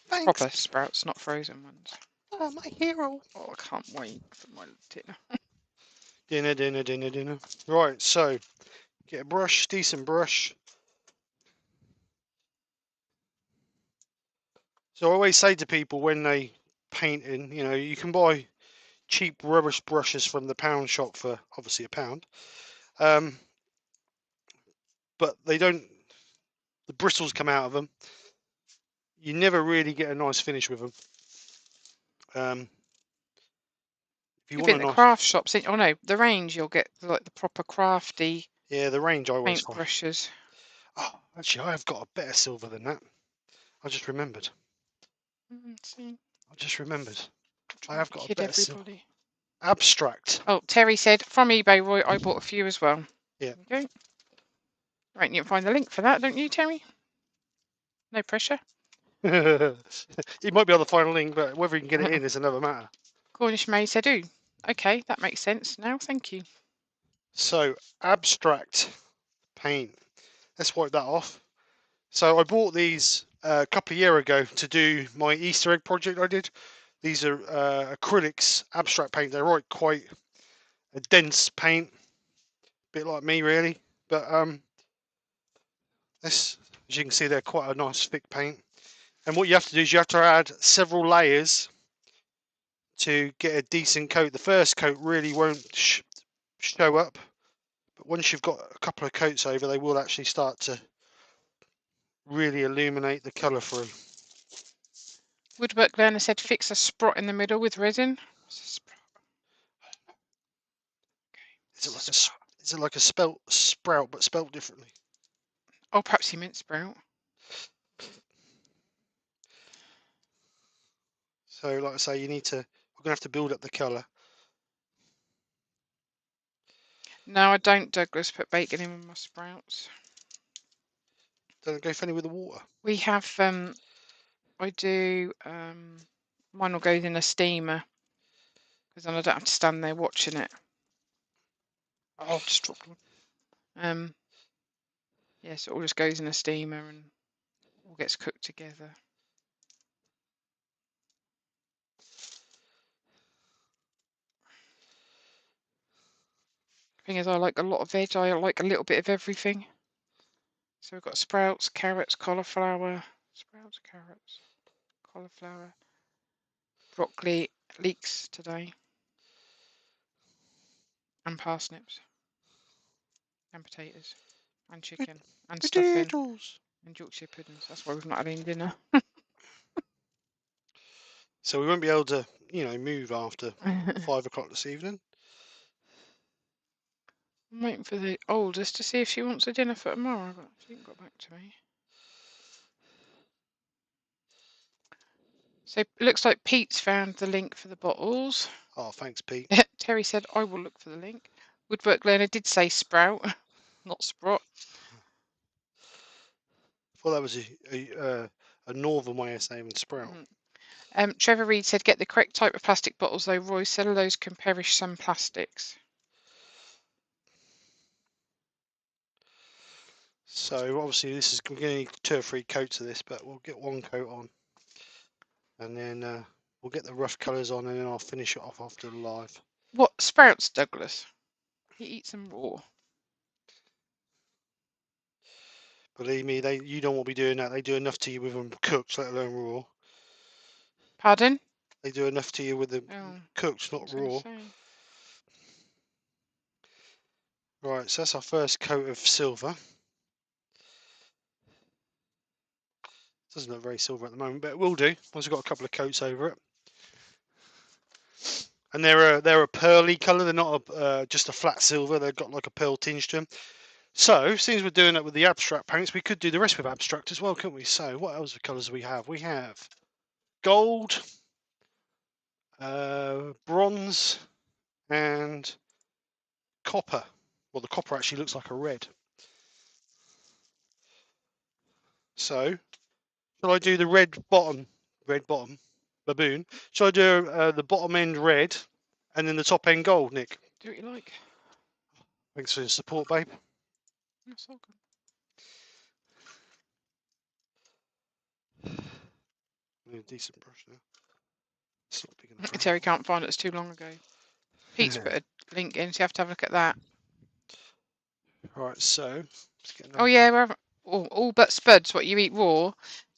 Thanks. Proper sprouts, not frozen ones. Oh, my hero. Oh, I can't wait for my dinner. Dinner. Right, so get a brush, decent brush. So I always say to people when they painting, you know, you can buy cheap rubbish brushes from the pound shop for obviously £1. But they don't, the bristles come out of them. You never really get a nice finish with them. If you You've want been a to nice, craft shops. Oh no, the range you'll get like the proper crafty yeah, the range I always paint find. brushes. Oh, actually, I have got a better silver than that. I just remembered. See, I just remembered. I trying have to got a kid better silver. everybody. Abstract. Oh, Terry said from eBay, Roy. I bought a few as well. Yeah. Okay. Right, you can find the link for that, don't you, Terry? No pressure. It might be on the final link, but whether you can get it in is another matter. Cornish May said, "Ooh, okay, that makes sense now. Thank you." So, abstract paint. Let's wipe that off. So, I bought these a couple of years ago to do my Easter egg project I did. These are acrylics, abstract paint. They're quite a dense paint. Bit like me, really. But this, as you can see, they're quite a nice thick paint. And what you have to do is you have to add several layers to get a decent coat. The first coat really won't show up, but once you've got a couple of coats over, they will actually start to really illuminate the colour through. Woodwork Learner said, "Fix a sprot in the middle with resin." Is it like a sprout but spelt differently? Oh, perhaps he meant sprout. So, like I say, we're gonna have to build up the colour. No, I don't, Douglas. Put bacon in with my sprouts. Don't go funny with the water. We have, I do, mine will go in a steamer because then I don't have to stand there watching it. Oh, just dropped one. Yeah, so it all just goes in a steamer and all gets cooked together. Thing is, I like a lot of veg. I like a little bit of everything. So we've got sprouts, carrots, cauliflower, cauliflower, broccoli, leeks today, and parsnips, and potatoes, and chicken, and stuffing, and Yorkshire puddings. That's why we've not had any dinner. So we won't be able to, move after 5 o'clock this evening. I'm waiting for the oldest to see if she wants a dinner for tomorrow, but she hasn't got back to me. So it looks like Pete's found the link for the bottles. Oh, thanks, Pete. Terry said, "I will look for the link." Woodwork Learner did say sprout, not sprot. I thought that was a northern way of saying sprout. Trevor Reed said, "Get the correct type of plastic bottles, though, Roy. Cellulose can perish some plastics." So obviously we're going to need 2 or 3 coats of this, but we'll get 1 coat on, and then we'll get the rough colours on, and then I'll finish it off after the live. What sprouts, Douglas? He eats them raw. Believe me, you don't want to be doing that. They do enough to you with them cooked, let alone raw. Pardon? They do enough to you with them cooked, not raw. Right, so that's our first coat of silver. Doesn't look very silver at the moment, but it will do once we've got a couple of coats over it. And they're a pearly colour. They're not just a flat silver. They've got like a pearl tinge to them. So, since we're doing it with the abstract paints, we could do the rest with abstract as well, couldn't we? So, what else colours do we have? We have gold, bronze, and copper. Well, the copper actually looks like a red. So, shall I do the red bottom, baboon? Shall I do the bottom end red, and then the top end gold, Nick? Do what you like. Thanks for your support, babe. That's all good. A decent brush now. It's not big enough. Terry can't find it. It's too long ago. Pete's put a link in, so you have to have a look at that. Right, so. Oh yeah, we're having, all but spuds. What you eat raw?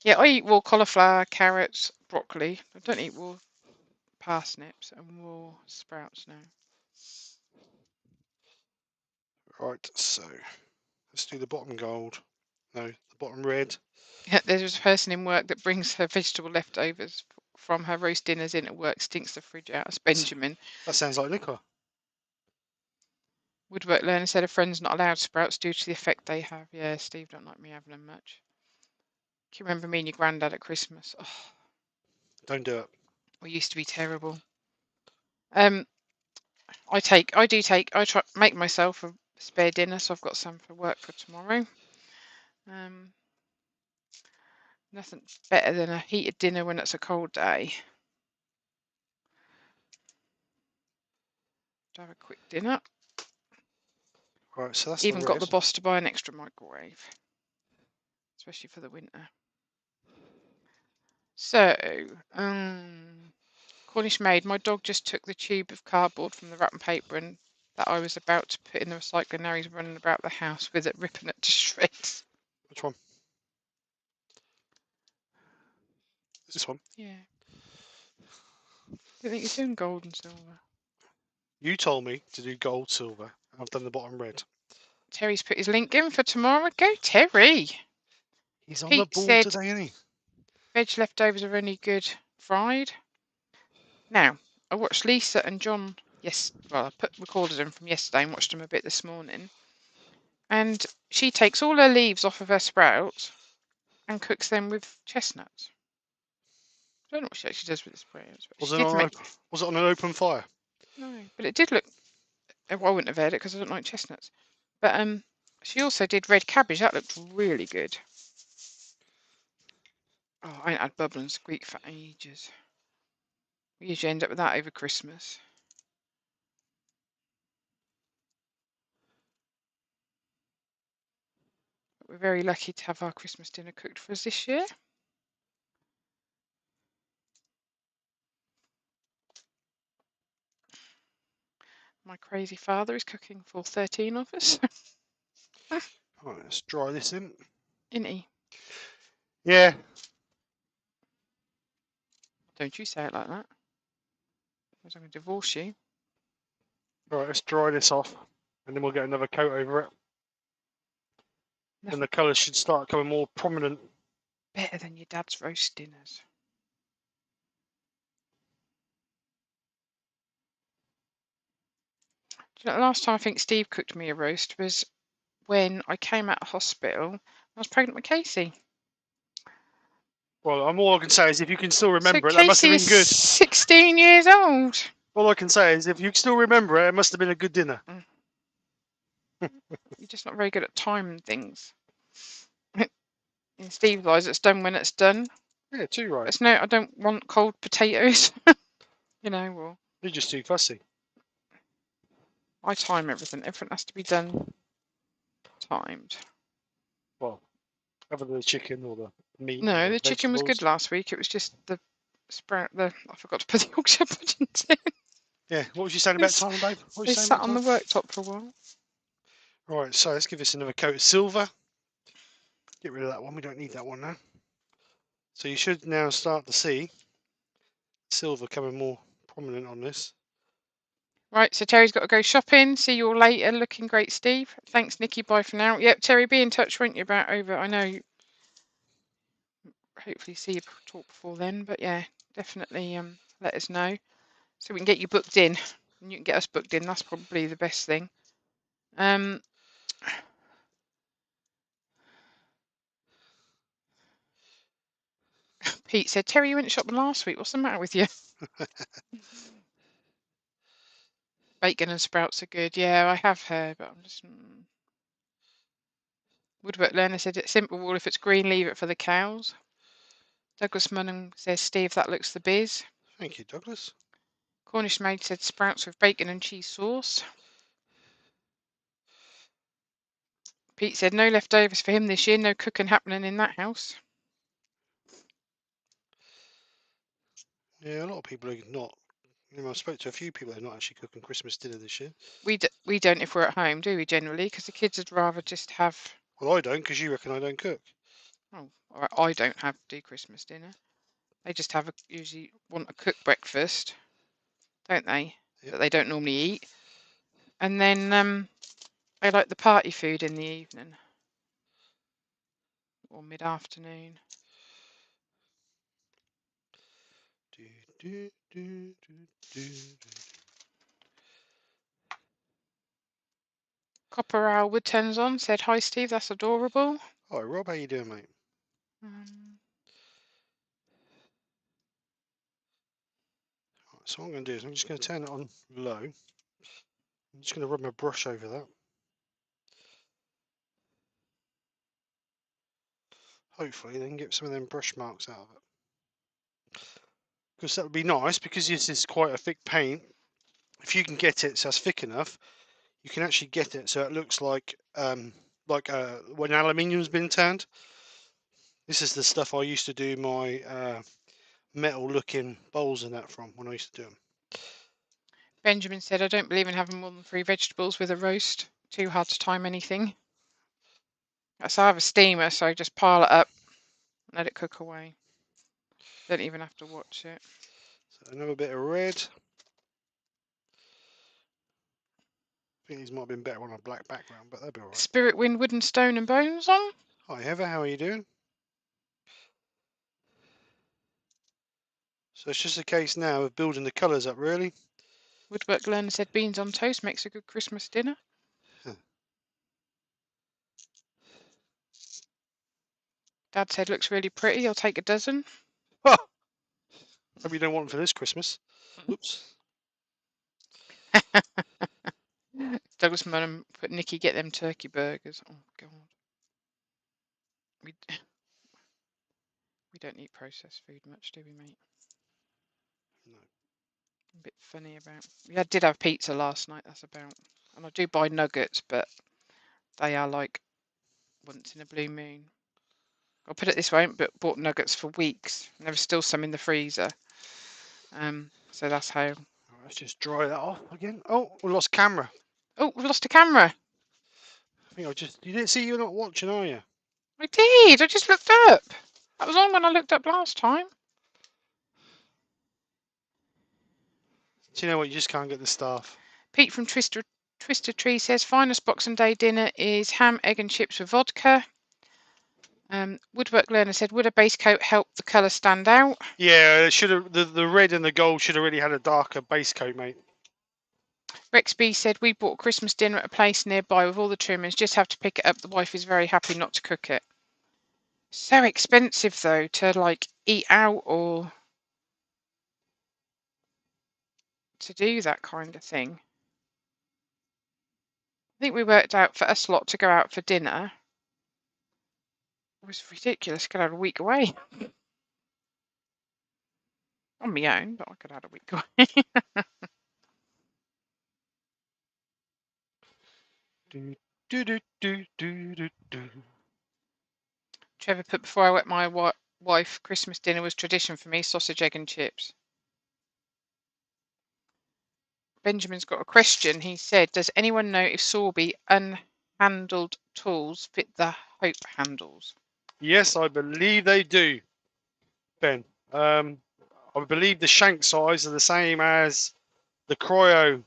Yeah, I eat raw cauliflower, carrots, broccoli. I don't eat raw parsnips and raw sprouts now. Right, so let's do the bottom gold. No, the bottom red. Yeah, there's a person in work that brings her vegetable leftovers from her roast dinners in at work. Stinks the fridge out. It's Benjamin. That sounds like liquor. Woodwork learner said a friend's not allowed sprouts due to the effect they have. Yeah, Steve don't like me having them much. Can you remember me and your granddad at Christmas? Oh, Don't do it. we used to be terrible. I try make myself a spare dinner, so I've got some for work for tomorrow. Nothing better than a heated dinner when it's a cold day. To have a quick dinner. Right, so that's Even the got red. the boss to buy an extra microwave, especially for the winter. So, Cornish maid, my dog just took the tube of cardboard from the wrapping paper and that I was about to put in the recycler. Now he's running about the house with it, ripping it to shreds. Which one? This one. Yeah. Do you think you're doing gold and silver? You told me to do gold, silver. I've done the bottom red. Terry's put his link in for tomorrow. Go, Terry. He's on the Pete ball said today, isn't he? veg leftovers are only good fried. Now, I watched Lisa and John. Yes, well, I recorded them from yesterday and watched them a bit this morning. And she takes all her leaves off of her sprouts and cooks them with chestnuts. I don't know what she actually does with the sprouts. Was it on an open fire? No, but it did look. Well, I wouldn't have had it because I don't like chestnuts. But she also did red cabbage. That looked really good. Oh, I ain't had bubble and squeak for ages. We usually end up with that over Christmas. But we're very lucky to have our Christmas dinner cooked for us this year. My crazy father is cooking for 13 of us. Right, let's dry this in. Isn't he? Yeah. Don't you say it like that. Because I'm going to divorce you. Right, let's dry this off. And then we'll get another coat over it. And the colours should start coming more prominent. Better than your dad's roast dinners. Do you know, the last time I think Steve cooked me a roast was when I came out of hospital. I was pregnant with Casey. Well, all I can say is if you can still remember So it, that must have been Casey good. is 16 years old. All I can say is if you still remember it, it must have been a good dinner. You're just not very good at timing things. In Steve's eyes, it's done when it's done. Yeah, too right. It's no, I don't want cold potatoes. You know, well, You're just too fussy. I time everything. Everything has to be done timed. Well, other than the chicken or the meat. No, or the chicken was good vegetables. last week. It was just the sprout. I forgot to put the Yorkshire puddings in. Yeah, what was you saying about It's- time, babe? What was They you saying sat about on the time? worktop for a while. Right, so let's give this another coat of silver. Get rid of that one. We don't need that one now. So you should now start to see silver coming more prominent on this. Right, so Terry's got to go shopping. See you all later. Looking great, Steve. Thanks, Nikki. Bye for now. Yep, Terry, be in touch, won't you, about over? I know. Hopefully, see you talk before then. But yeah, definitely let us know so we can get you booked in, and you can get us booked in. That's probably the best thing. Pete said, Terry, you went shopping last week. What's the matter with you? Bacon and sprouts are good. Yeah, I have heard, but I'm just. Woodwork Learner said it's simple rule. If it's green, leave it for the cows. Douglas Munham says, Steve, that looks the biz. Thank you, Douglas. Cornish Maid said sprouts with bacon and cheese sauce. Pete said no leftovers for him this year. No cooking happening in that house. Yeah, a lot of people are not. I spoke to a few people that are not actually cooking Christmas dinner this year. We don't if we're at home, do we, generally? Because the kids would rather just have... Well, I don't, because you reckon I don't cook. Oh, or I don't do Christmas dinner. They just usually want a cooked breakfast, don't they? Yep. That they don't normally eat. And then they like the party food in the evening. Or mid-afternoon. Copper Owl Woodturns on said, hi, Steve, that's adorable. Hi, Rob, how you doing, mate? So what I'm going to do is I'm just going to turn it on low. I'm just going to rub my brush over that. Hopefully then get some of them brush marks out of it. Because that would be nice, because this is quite a thick paint. If you can get it so it's thick enough, you can actually get it so it looks like when aluminium's been turned. This is the stuff I used to do my metal looking bowls and that from when I used to do them. Benjamin said, I don't believe in having more than 3 vegetables with a roast. Too hard to time anything. So I have a steamer, so just pile it up and let it cook away. Don't even have to watch it. So another bit of red. I think these might have been better on a black background, but they'll be alright. Spirit Wind, Wood and Stone and Bones on. Hi Heather, how are you doing? So it's just a case now of building the colours up, really. Woodwork Learner said beans on toast makes a good Christmas dinner. Dad said looks really pretty. I'll take a dozen. Hope you don't want them for this Christmas. Oops. Douglas Munham put Nikki get them turkey burgers. Oh God. We don't eat processed food much, do we, mate? No. A bit funny about. I did have pizza last night. That's about. And I do buy nuggets, but they are like once in a blue moon. I'll put it this way: I haven't bought nuggets for weeks. And there was still some in the freezer. So that's how. Let's just dry that off again. Oh, we lost camera. Oh, we've lost a camera. I think you didn't see you're not watching, are you? I did. I just looked up. That was on when I looked up last time. Do you know what? You just can't get the staff. Pete from Twister Tree says finest Boxing Day dinner is ham, egg, and chips with vodka. Woodwork Learner said, would a base coat help the colour stand out? Yeah, it should have. The red and the gold should have really had a darker base coat, mate. Rex B said, we bought Christmas dinner at a place nearby with all the trimmings. Just have to pick it up. The wife is very happy not to cook it. So expensive though to like eat out or to do that kind of thing. I think we worked out for us lot to go out for dinner. It was ridiculous. Could have a week away. On my own, but I could have a week away. Trevor put, before I wet my wife, Christmas dinner was tradition for me, sausage, egg and chips. Benjamin's got a question. He said, does anyone know if Sorby unhandled tools fit the Hope handles? Yes, I believe they do, Ben. I believe the shank size are the same as the cryo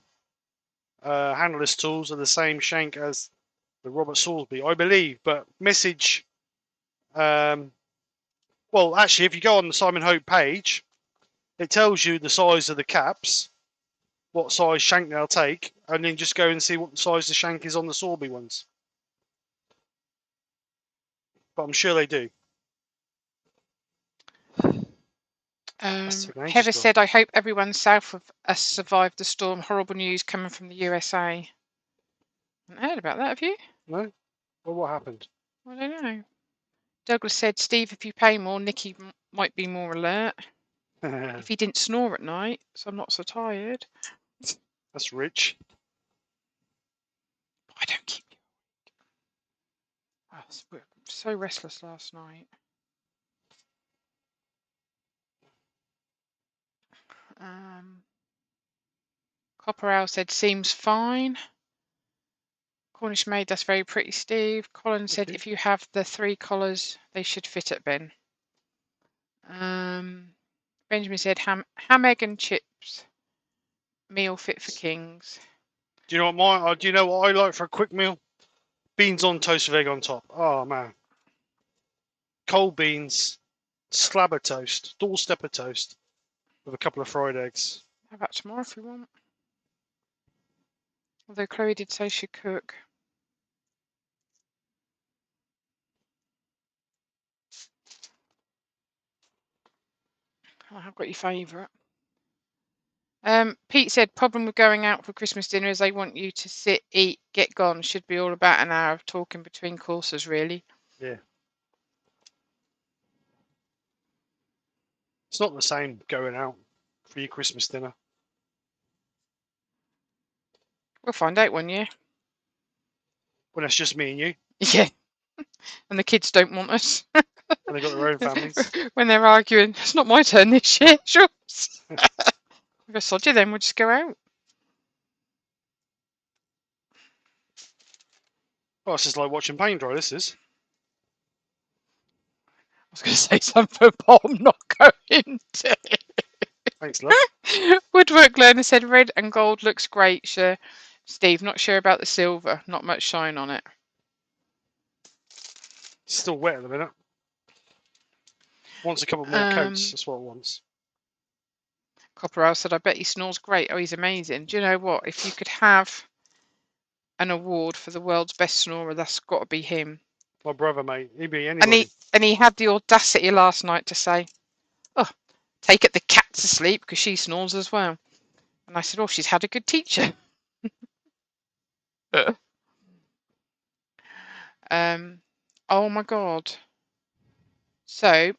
handleless tools are the same shank as the Robert Salisbury, I believe. But message, well, actually, if you go on the Simon Hope page, it tells you the size of the caps, what size shank they'll take, and then just go and see what the size the shank is on the Salisbury ones. But I'm sure they do. Heather said, I hope everyone south of us survived the storm. Horrible news coming from the USA. I haven't heard about that, have you? No? Well, what happened? I don't know. Douglas said, Steve, if you pay more, Nicky might be more alert. If he didn't snore at night, so I'm not so tired. That's rich. I don't keep you awake. I was so restless last night. Copper Owl said, seems fine. Cornish Maid, that's very pretty, Steve. Colin said, if you have the 3 collars, they should fit at Ben. Benjamin said, ham, egg and chips. Meal fit for kings. Do you know what do you know what I like for a quick meal? Beans on toast with egg on top. Oh man. Cold beans, slab of toast, doorstep of toast, with a couple of fried eggs. How about tomorrow if you want? Although Chloe did say she'd cook. I have got your favourite. Pete said, problem with going out for Christmas dinner is they want you to sit, eat, get gone. Should be all about an hour of talking between courses, really. Yeah. It's not the same going out for your Christmas dinner. We'll find out one year. When it's just me and you. Yeah. And the kids don't want us. And they've got their own families. When they're arguing, it's not my turn this year, it's yours. We'll go sod you then, we'll just go out. Oh, it's just like watching paint dry, this is. I was going to say something, but I'm not going to. Thanks, love. Woodwork Learner said red and gold looks great, sure. Steve, not sure about the silver. Not much shine on it. It's still wet at the minute. Wants a couple more coats. That's what it wants. Copper Owl said, I bet he snores great. Oh, he's amazing. Do you know what? If you could have an award for the world's best snorer, that's got to be him. My brother, mate. He'd be anybody. And he had the audacity last night to say, oh, take it the cat to sleep because she snores as well. And I said, oh, she's had a good teacher. Oh my God. So,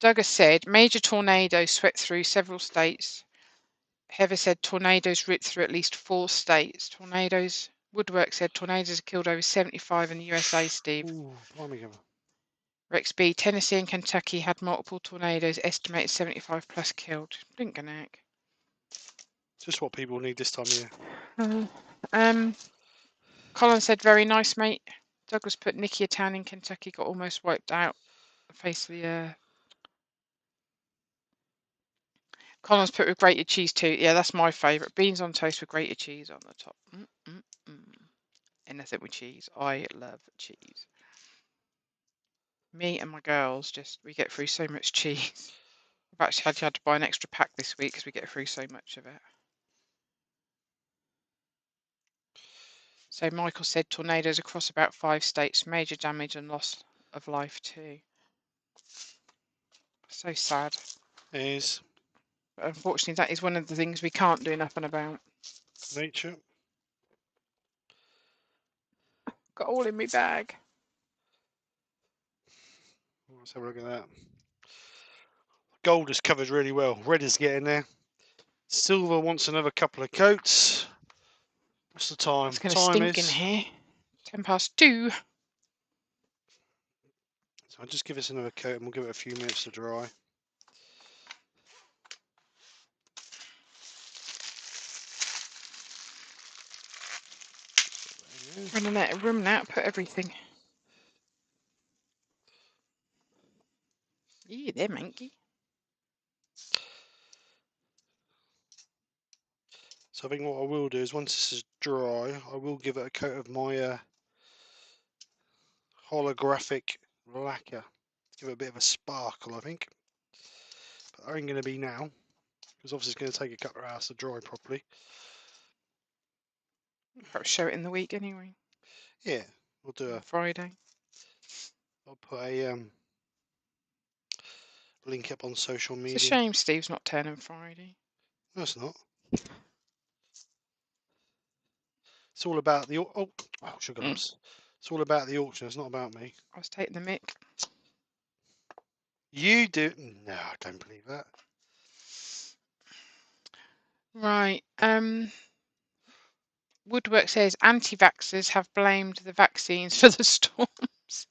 Douglas said, major tornadoes swept through several states. Heather said tornadoes ripped through at least 4 states. Tornadoes. Woodwork said tornadoes have killed over 75 in the USA, Steve. Ooh, Rex B, Tennessee and Kentucky had multiple tornadoes, estimated 75 plus killed. Blink a neck. Just what people need this time of year. Colin said, very nice, mate. Douglas put Nicky, a town in Kentucky, got almost wiped out. The face of the earth. Colin's put with grated cheese too. Yeah, that's my favourite. Beans on toast with grated cheese on the top. Anything with cheese. I love cheese. Me and my girls, we get through so much cheese. I've actually had to buy an extra pack this week because we get through so much of it. So Michael said tornadoes across about 5 states, major damage and loss of life too. So sad. It is. But unfortunately, that is one of the things we can't do nothing about. Nature. Got all in my bag. Let's have a look at that. Gold is covered really well. Red is getting there. Silver wants another couple of coats. What's the time? It's going to stink in here. 2:10. So I'll just give this another coat and we'll give it a few minutes to dry. Running out of room now to put everything. Yeah, they're manky. So I think what I will do is once this is dry, I will give it a coat of my holographic lacquer. Give it a bit of a sparkle, I think. But that ain't going to be now, because obviously it's going to take a couple of hours to dry properly. Perhaps show it in the week anyway. Yeah, we'll do On Friday. I'll put a link up on social media. It's a shame Steve's not turning Friday. No, it's not. It's all about the sugar lumps. It's all about the auction. It's not about me. I was taking the mick. You do? No, I don't believe that. Right. Woodwork says anti-vaxxers have blamed the vaccines for the storms.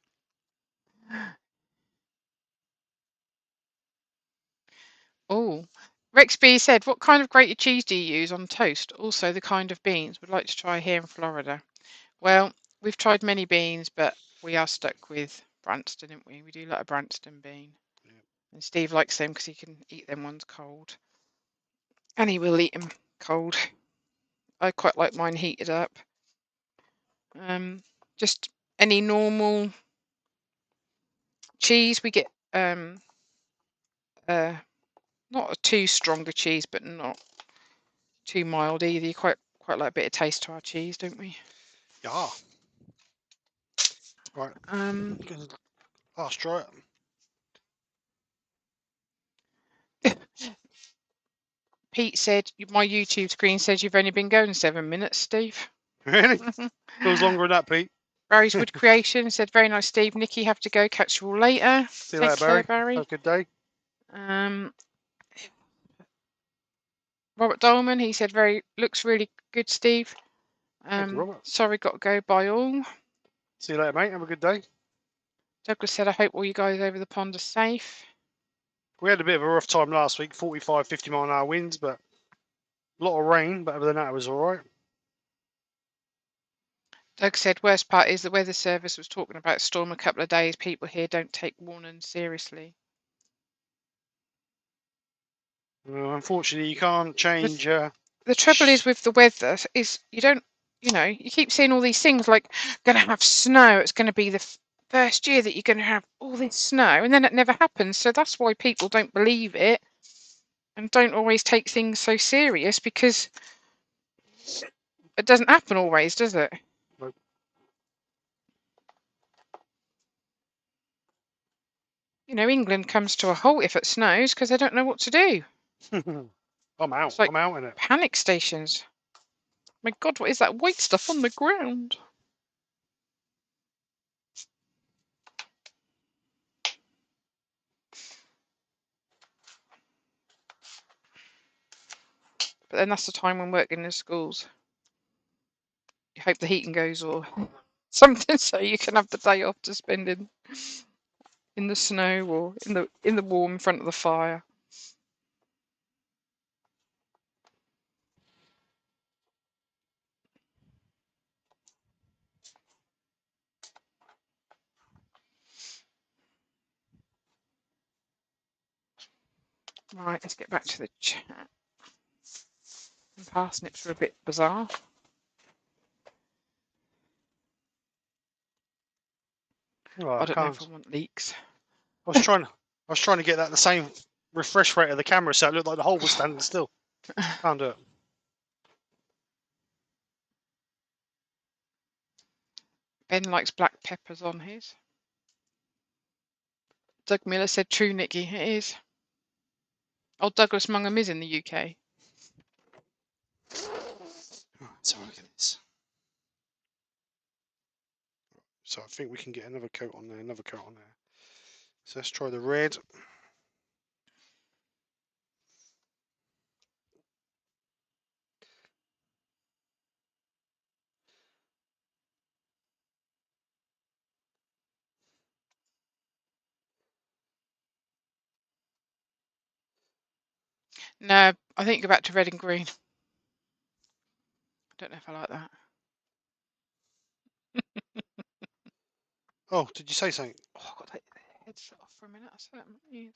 Oh, Rex B said, "What kind of grated cheese do you use on toast? Also, the kind of beans. Would like to try here in Florida." Well, we've tried many beans, but we are stuck with Branston, aren't we? We do like a Branston bean. Yeah. And Steve likes them because he can eat them ones cold. And he will eat them cold. I quite like mine heated up. Just any normal cheese. We get not a too strong a cheese, but not too mild either. You quite like a bit of taste to our cheese, don't we? Yeah. Right. Last try it. Pete said, "My YouTube screen says you've only been going 7 minutes, Steve." Really? Feels longer than that, Pete. Barry's Wood Creation said, "Very nice, Steve. Nikki, have to go. Catch you all later." See you later, Take care, Barry. Have a good day. Robert Dolman, he said, looks really good, Steve. Thank you, Robert. Sorry, got to go. Bye all. See you later, mate. Have a good day. Douglas said, "I hope all you guys over the pond are safe." We had a bit of a rough time last week, 45, 50 mile an hour winds, but a lot of rain, but other than that, it was all right. Doug said, "Worst part is the weather service was talking about storm a couple of days. People here don't take warning seriously." Well, unfortunately, you can't change. The trouble is with the weather is you don't, you keep seeing all these things like going to have snow. It's going to be the first year that you're going to have all this snow, and then it never happens. So that's why people don't believe it and don't always take things so serious, because it doesn't happen always, does it? Nope. England comes to a halt if it snows because they don't know what to do. I'm out. It's like I'm out in it. panic stations. My God, what is that white stuff on the ground? But then that's the time when working in schools. You hope the heating goes or something so you can have the day off to spend in the snow or in the warm in front of the fire. Right, let's get back to the chat. And parsnips are a bit bizarre. Well, I don't know if I want leeks. I was trying to get that the same refresh rate of the camera, so it looked like the hole was standing still. Can't do it. Ben likes black peppers on his. Doug Miller said, "True, Nikki, it is." Oh, Douglas Mungham is in the UK. Let's have a look at this. So I think we can get another coat on there, another coat on there. So let's try the red. No, I think go back to red and green. I don't know if I like that. Oh, did you say something? Oh, I've got to take the headset off for a minute. I said it.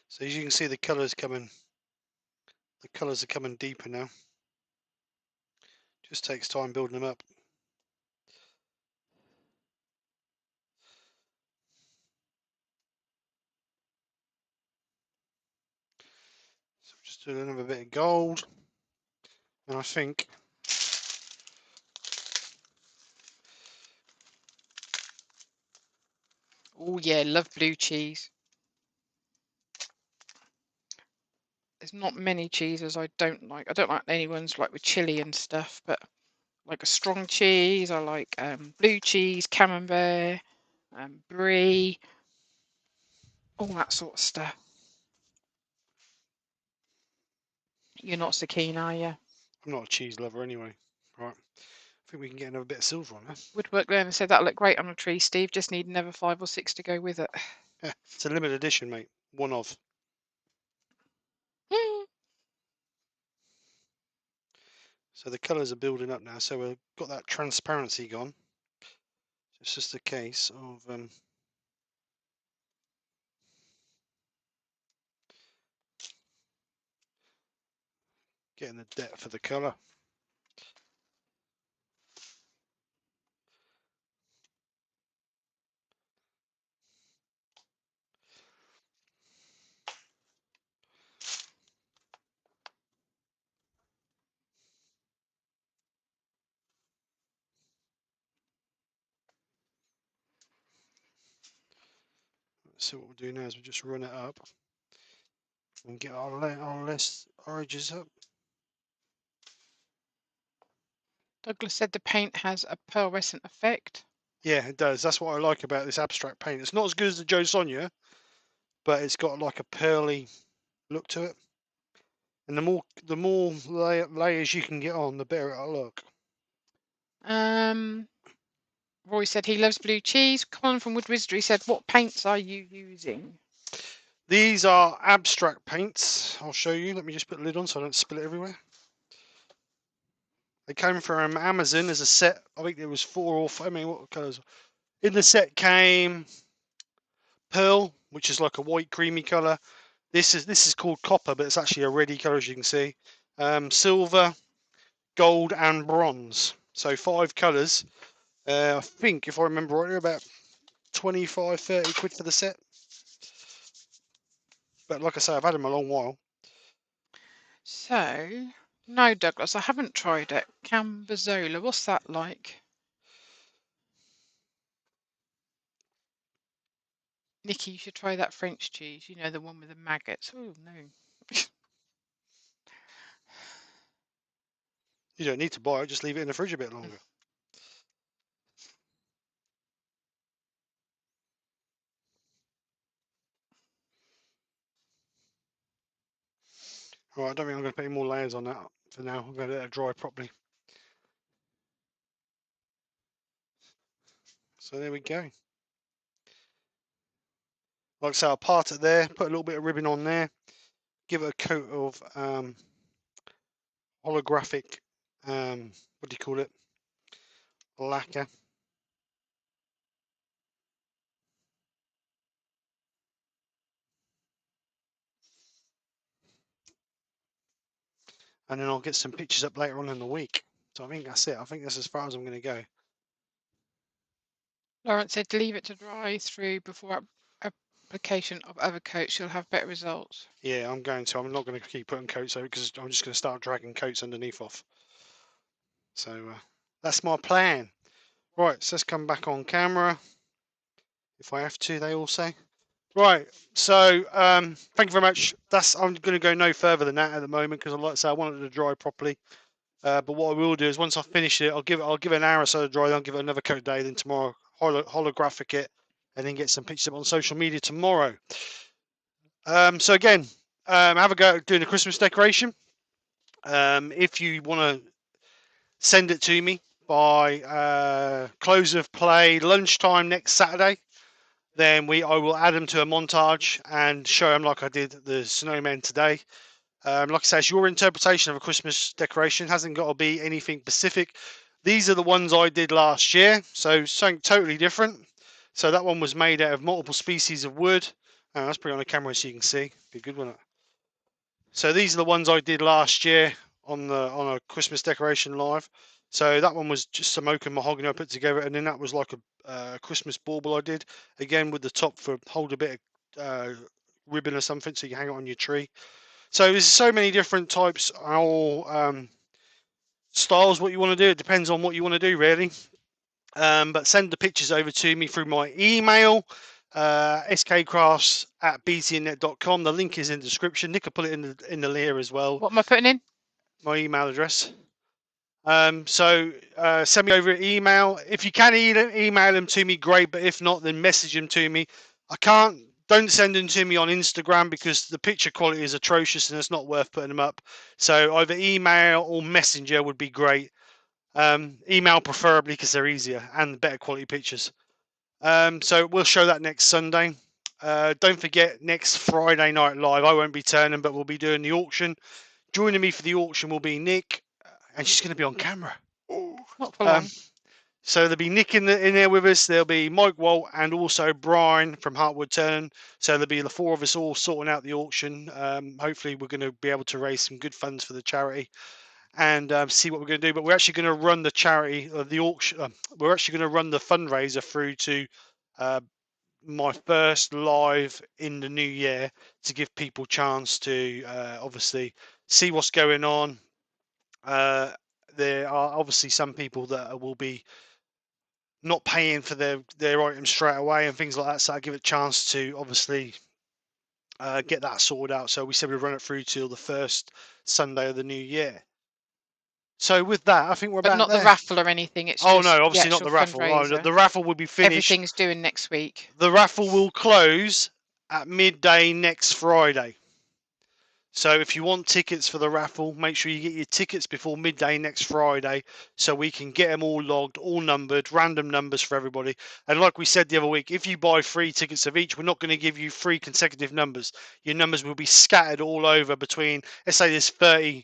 So So as you can see, the colours coming. The colours are coming deeper now. Just takes time building them up. So just do another bit of gold, and I think Oh yeah, love blue cheese. There's not many cheeses I don't like. I don't like any ones like with chili and stuff, but like a strong cheese. I like blue cheese, camembert, brie, all that sort of stuff. You're not so keen, are you? I'm not a cheese lover anyway. Right, I think we can get another bit of silver on there. Woodwork learner said that'll look great on a tree, Steve. Just need another 5 or 6 to go with it. Yeah, it's a limited edition, mate. One of. So the colours are building up now. So we've got that transparency gone. It's just a case of getting the depth of the colour. So what we'll do now is we'll just run it up and get our edges up. Douglas said the paint has a pearlescent effect. Yeah, it does. That's what I like about this abstract paint. It's not as good as the Joe Sonia, but it's got like a pearly look to it. And the more layers you can get on, the better it'll look. Roy said he loves blue cheese. Colin from Wood Wizardry said, what paints are you using? These are abstract paints. I'll show you. Let me just put the lid on so I don't spill it everywhere. They came from Amazon as a set. I think there was 4 or 5. I mean, what colours? In the set came pearl, which is like a white creamy colour. This is called copper, but it's actually a reddy colour, as you can see. Silver, gold, and bronze. So 5 colours. I think, if I remember right, they're about 25, 30 quid for the set. But like I say, I've had them a long while. So, no, Douglas, I haven't tried it. Cambozola, what's that like? Nikki, you should try that French cheese. You know, the one with the maggots. Oh, no. You don't need to buy it, just leave it in the fridge a bit longer. Right, I don't think I'm going to put any more layers on that for now. I'm going to let it dry properly. So there we go. Like I say, I'll part it there, put a little bit of ribbon on there, give it a coat of holographic, what do you call it? Lacquer. And then I'll get some pictures up later on in the week. So I think that's it. I think that's as far as I'm going to go. Lawrence said leave it to dry through before application of other coats. You'll have better results. Yeah, I'm going to. I'm not going to keep putting coats over because I'm just going to start dragging coats underneath off. So that's my plan. Right, so let's come back on camera. If I have to, they all say. Right, so thank you very much. I'm going to go no further than that at the moment because, like I say, I want it to dry properly. But what I will do is once I finish it, I'll give it an hour or so to dry. Then I'll give it another coat day. Then tomorrow, holographic it, and then get some pictures up on social media tomorrow. So again, have a go at doing a Christmas decoration. If you want to send it to me by close of play lunchtime next Saturday, then I will add them to a montage and show them like I did the snowman today. Like I say, it's your interpretation of a Christmas decoration. It hasn't got to be anything specific. These are the ones I did last year, so something totally different. So that one was made out of multiple species of wood. Oh, let's put it on the camera so you can see. Be good, wouldn't it? So these are the ones I did last year on a Christmas decoration live. So that one was just some oak and mahogany I put together, and then that was like a Christmas bauble I did, again with the top for hold a bit of ribbon or something so you can hang it on your tree. So there's so many different types or styles what you want to do. It depends on what you want to do really. But send the pictures over to me through my email, skkrafts@btnet.com. The link is in the description. Nick will put it in the layer as well. What am I putting in? My email address. So send me over an email. If you can email them to me, great. But if not, then message them to me. Don't send them to me on Instagram because the picture quality is atrocious and it's not worth putting them up. So either email or messenger would be great. Email preferably because they're easier and better quality pictures. So we'll show that next Sunday. Don't forget, next Friday night live, I won't be turning, but we'll be doing the auction. Joining me for the auction will be Nick, and she's going to be on camera. Not for long. So there'll be Nick in there with us. There'll be Mike Walt and also Brian from Woodturning. So there'll be the four of us all sorting out the auction. Hopefully we're going to be able to raise some good funds for the charity and see what we're going to do. But we're actually going to run the charity, the auction. We're actually going to run the fundraiser through to my first live in the new year to give people a chance to obviously see what's going on. There are obviously some people that will be not paying for their items straight away and things like that, so I give it a chance to obviously get that sorted out. So we said we'd run it through till the first Sunday of the new year. So with that, I think we're But about not there. the raffle or anything. It's Oh just no, obviously the not the actual raffle. Oh, fundraiser. the raffle will be finished. Everything's doing next week. The raffle will close at midday next Friday. So if you want tickets for the raffle, make sure you get your tickets before midday next Friday so we can get them all logged, all numbered, random numbers for everybody. And like we said the other week, if you buy 3 tickets of each, we're not going to give you 3 consecutive numbers. Your numbers will be scattered all over between, let's say there's 30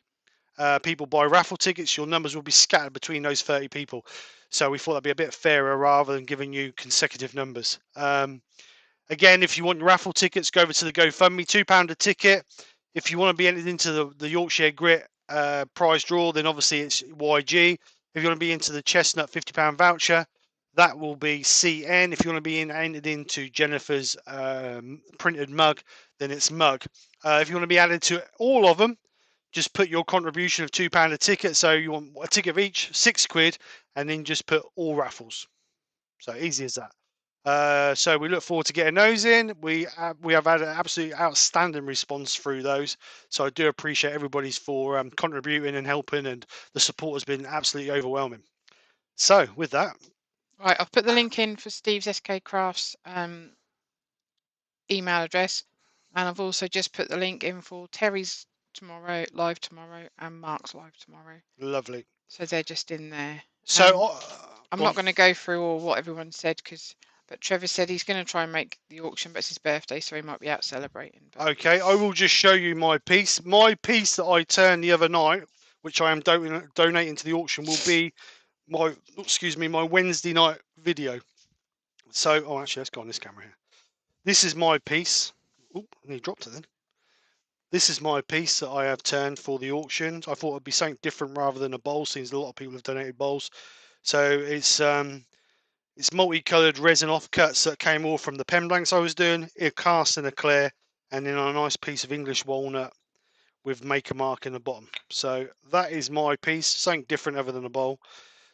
people buy raffle tickets, your numbers will be scattered between those 30 people. So we thought that'd be a bit fairer rather than giving you consecutive numbers. Again, if you want your raffle tickets, go over to the GoFundMe, £2 a ticket. If you want to be entered into the Yorkshire Grit prize draw, then obviously it's YG. If you want to be into the Chestnut £50 voucher, that will be CN. If you want to be entered into Jennifer's printed mug, then it's mug. If you want to be added to all of them, just put your contribution of £2 a ticket. So you want a ticket of each, £6, and then just put all raffles. So easy as that. So we look forward to getting those in. We have had an absolutely outstanding response through those. So I do appreciate everybody's for contributing and helping, and the support has been absolutely overwhelming. So with that, Right, I've put the link in for Steve's skkrafts email address, and I've also just put the link in for Terry's live tomorrow, and Mark's live tomorrow. Lovely. So they're just in there. So I'm not going to go through all what everyone said but Trevor said he's going to try and make the auction, but it's his birthday, so he might be out celebrating. But... Okay, I will just show you my piece. My piece that I turned the other night, which I am donating to the auction, will be my Wednesday night video. So, actually, let's go on this camera here. This is my piece. Oh, he dropped it then. This is my piece that I have turned for the auction. I thought it'd be something different rather than a bowl, since a lot of people have donated bowls. So it's multicolored resin offcuts that came all from the pen blanks I was doing, a cast and a clear, and then on a nice piece of English walnut with maker mark in the bottom. So that is my piece, something different other than a bowl.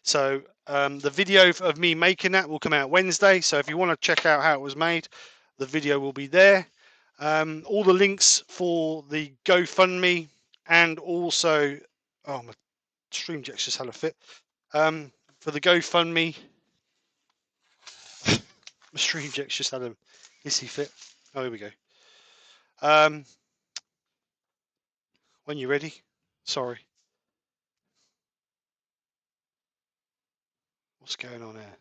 So the video of me making that will come out Wednesday. So if you want to check out how it was made, the video will be there. All the links for the GoFundMe and also, oh, my stream deck's just had a fit. For the GoFundMe, my stream deck's just had a hissy fit. Oh, here we go. When you're ready. Sorry. What's going on here?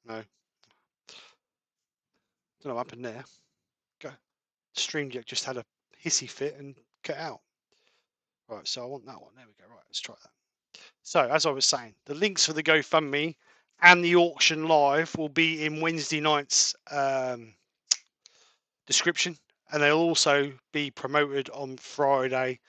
No. Don't know what happened there. Go. Stream deck just had a hissy fit and cut out. Right, so I want that one. There we go. Right, let's try that. So, as I was saying, the links for the GoFundMe and the auction live will be in Wednesday night's description, and they'll also be promoted on Friday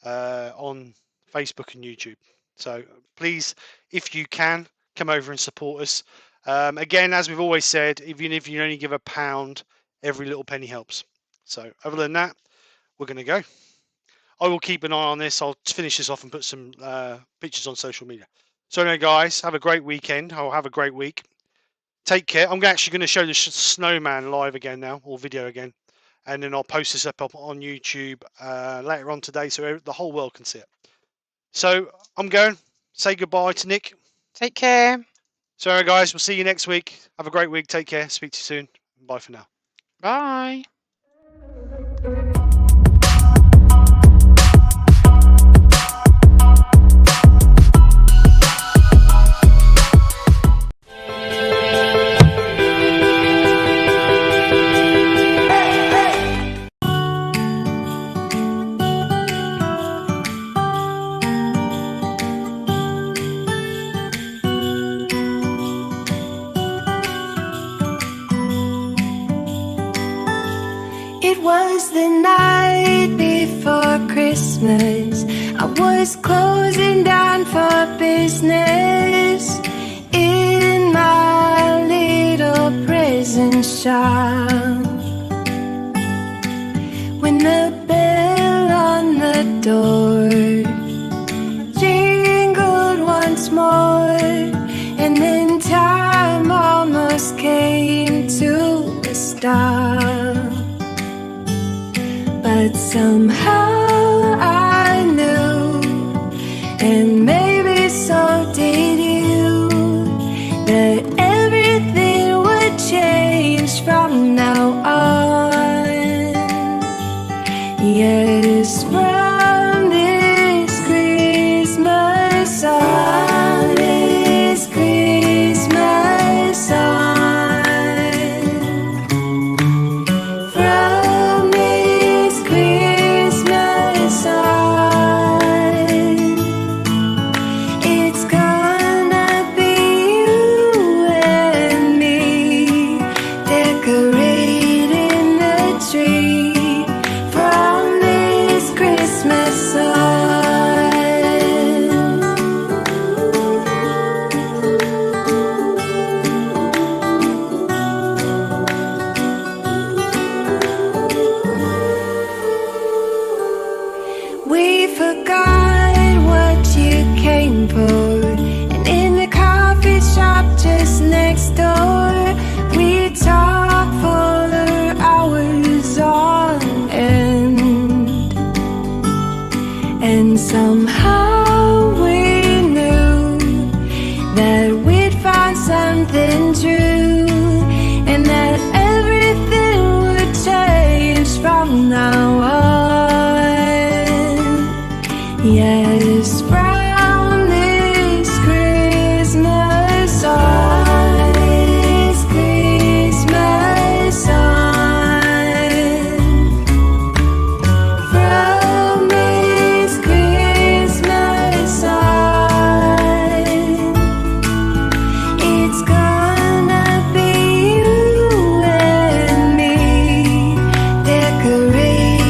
on Facebook and YouTube. So please, if you can, come over and support us. Again, as we've always said, even if you only give £1, every little penny helps. So other than that, we're going to go. I will keep an eye on this. I'll finish this off and put some pictures on social media. So anyway, guys, have a great weekend. I'll have a great week. Take care. I'm actually going to show the snowman live again now, or video again. And then I'll post this up on YouTube later on today so the whole world can see it. So I'm going. Say goodbye to Nick. Take care. So guys, we'll see you next week. Have a great week. Take care. Speak to you soon. Bye for now. Bye. It was the night before Christmas. I was closing down for business in my little present shop, when the bell on the door jingled once more, and then time almost came to a stop. But somehow I knew, and maybe so did you, that everything would change from now on. Yes, from this Christmas on, this Christmas on. We forgot what you came for, and in the coffee shop just next door, we talked for hours on end, and somehow we knew that we'd found something true, and that everything would change from now on. Yes, from this Christmas on, this Christmas on, from this Christmas on, it's gonna be you and me, decorating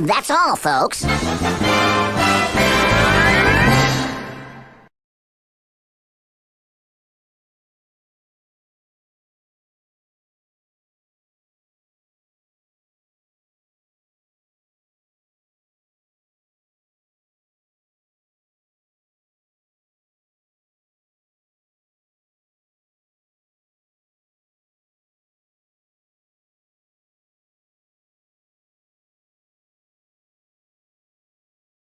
That's all, folks.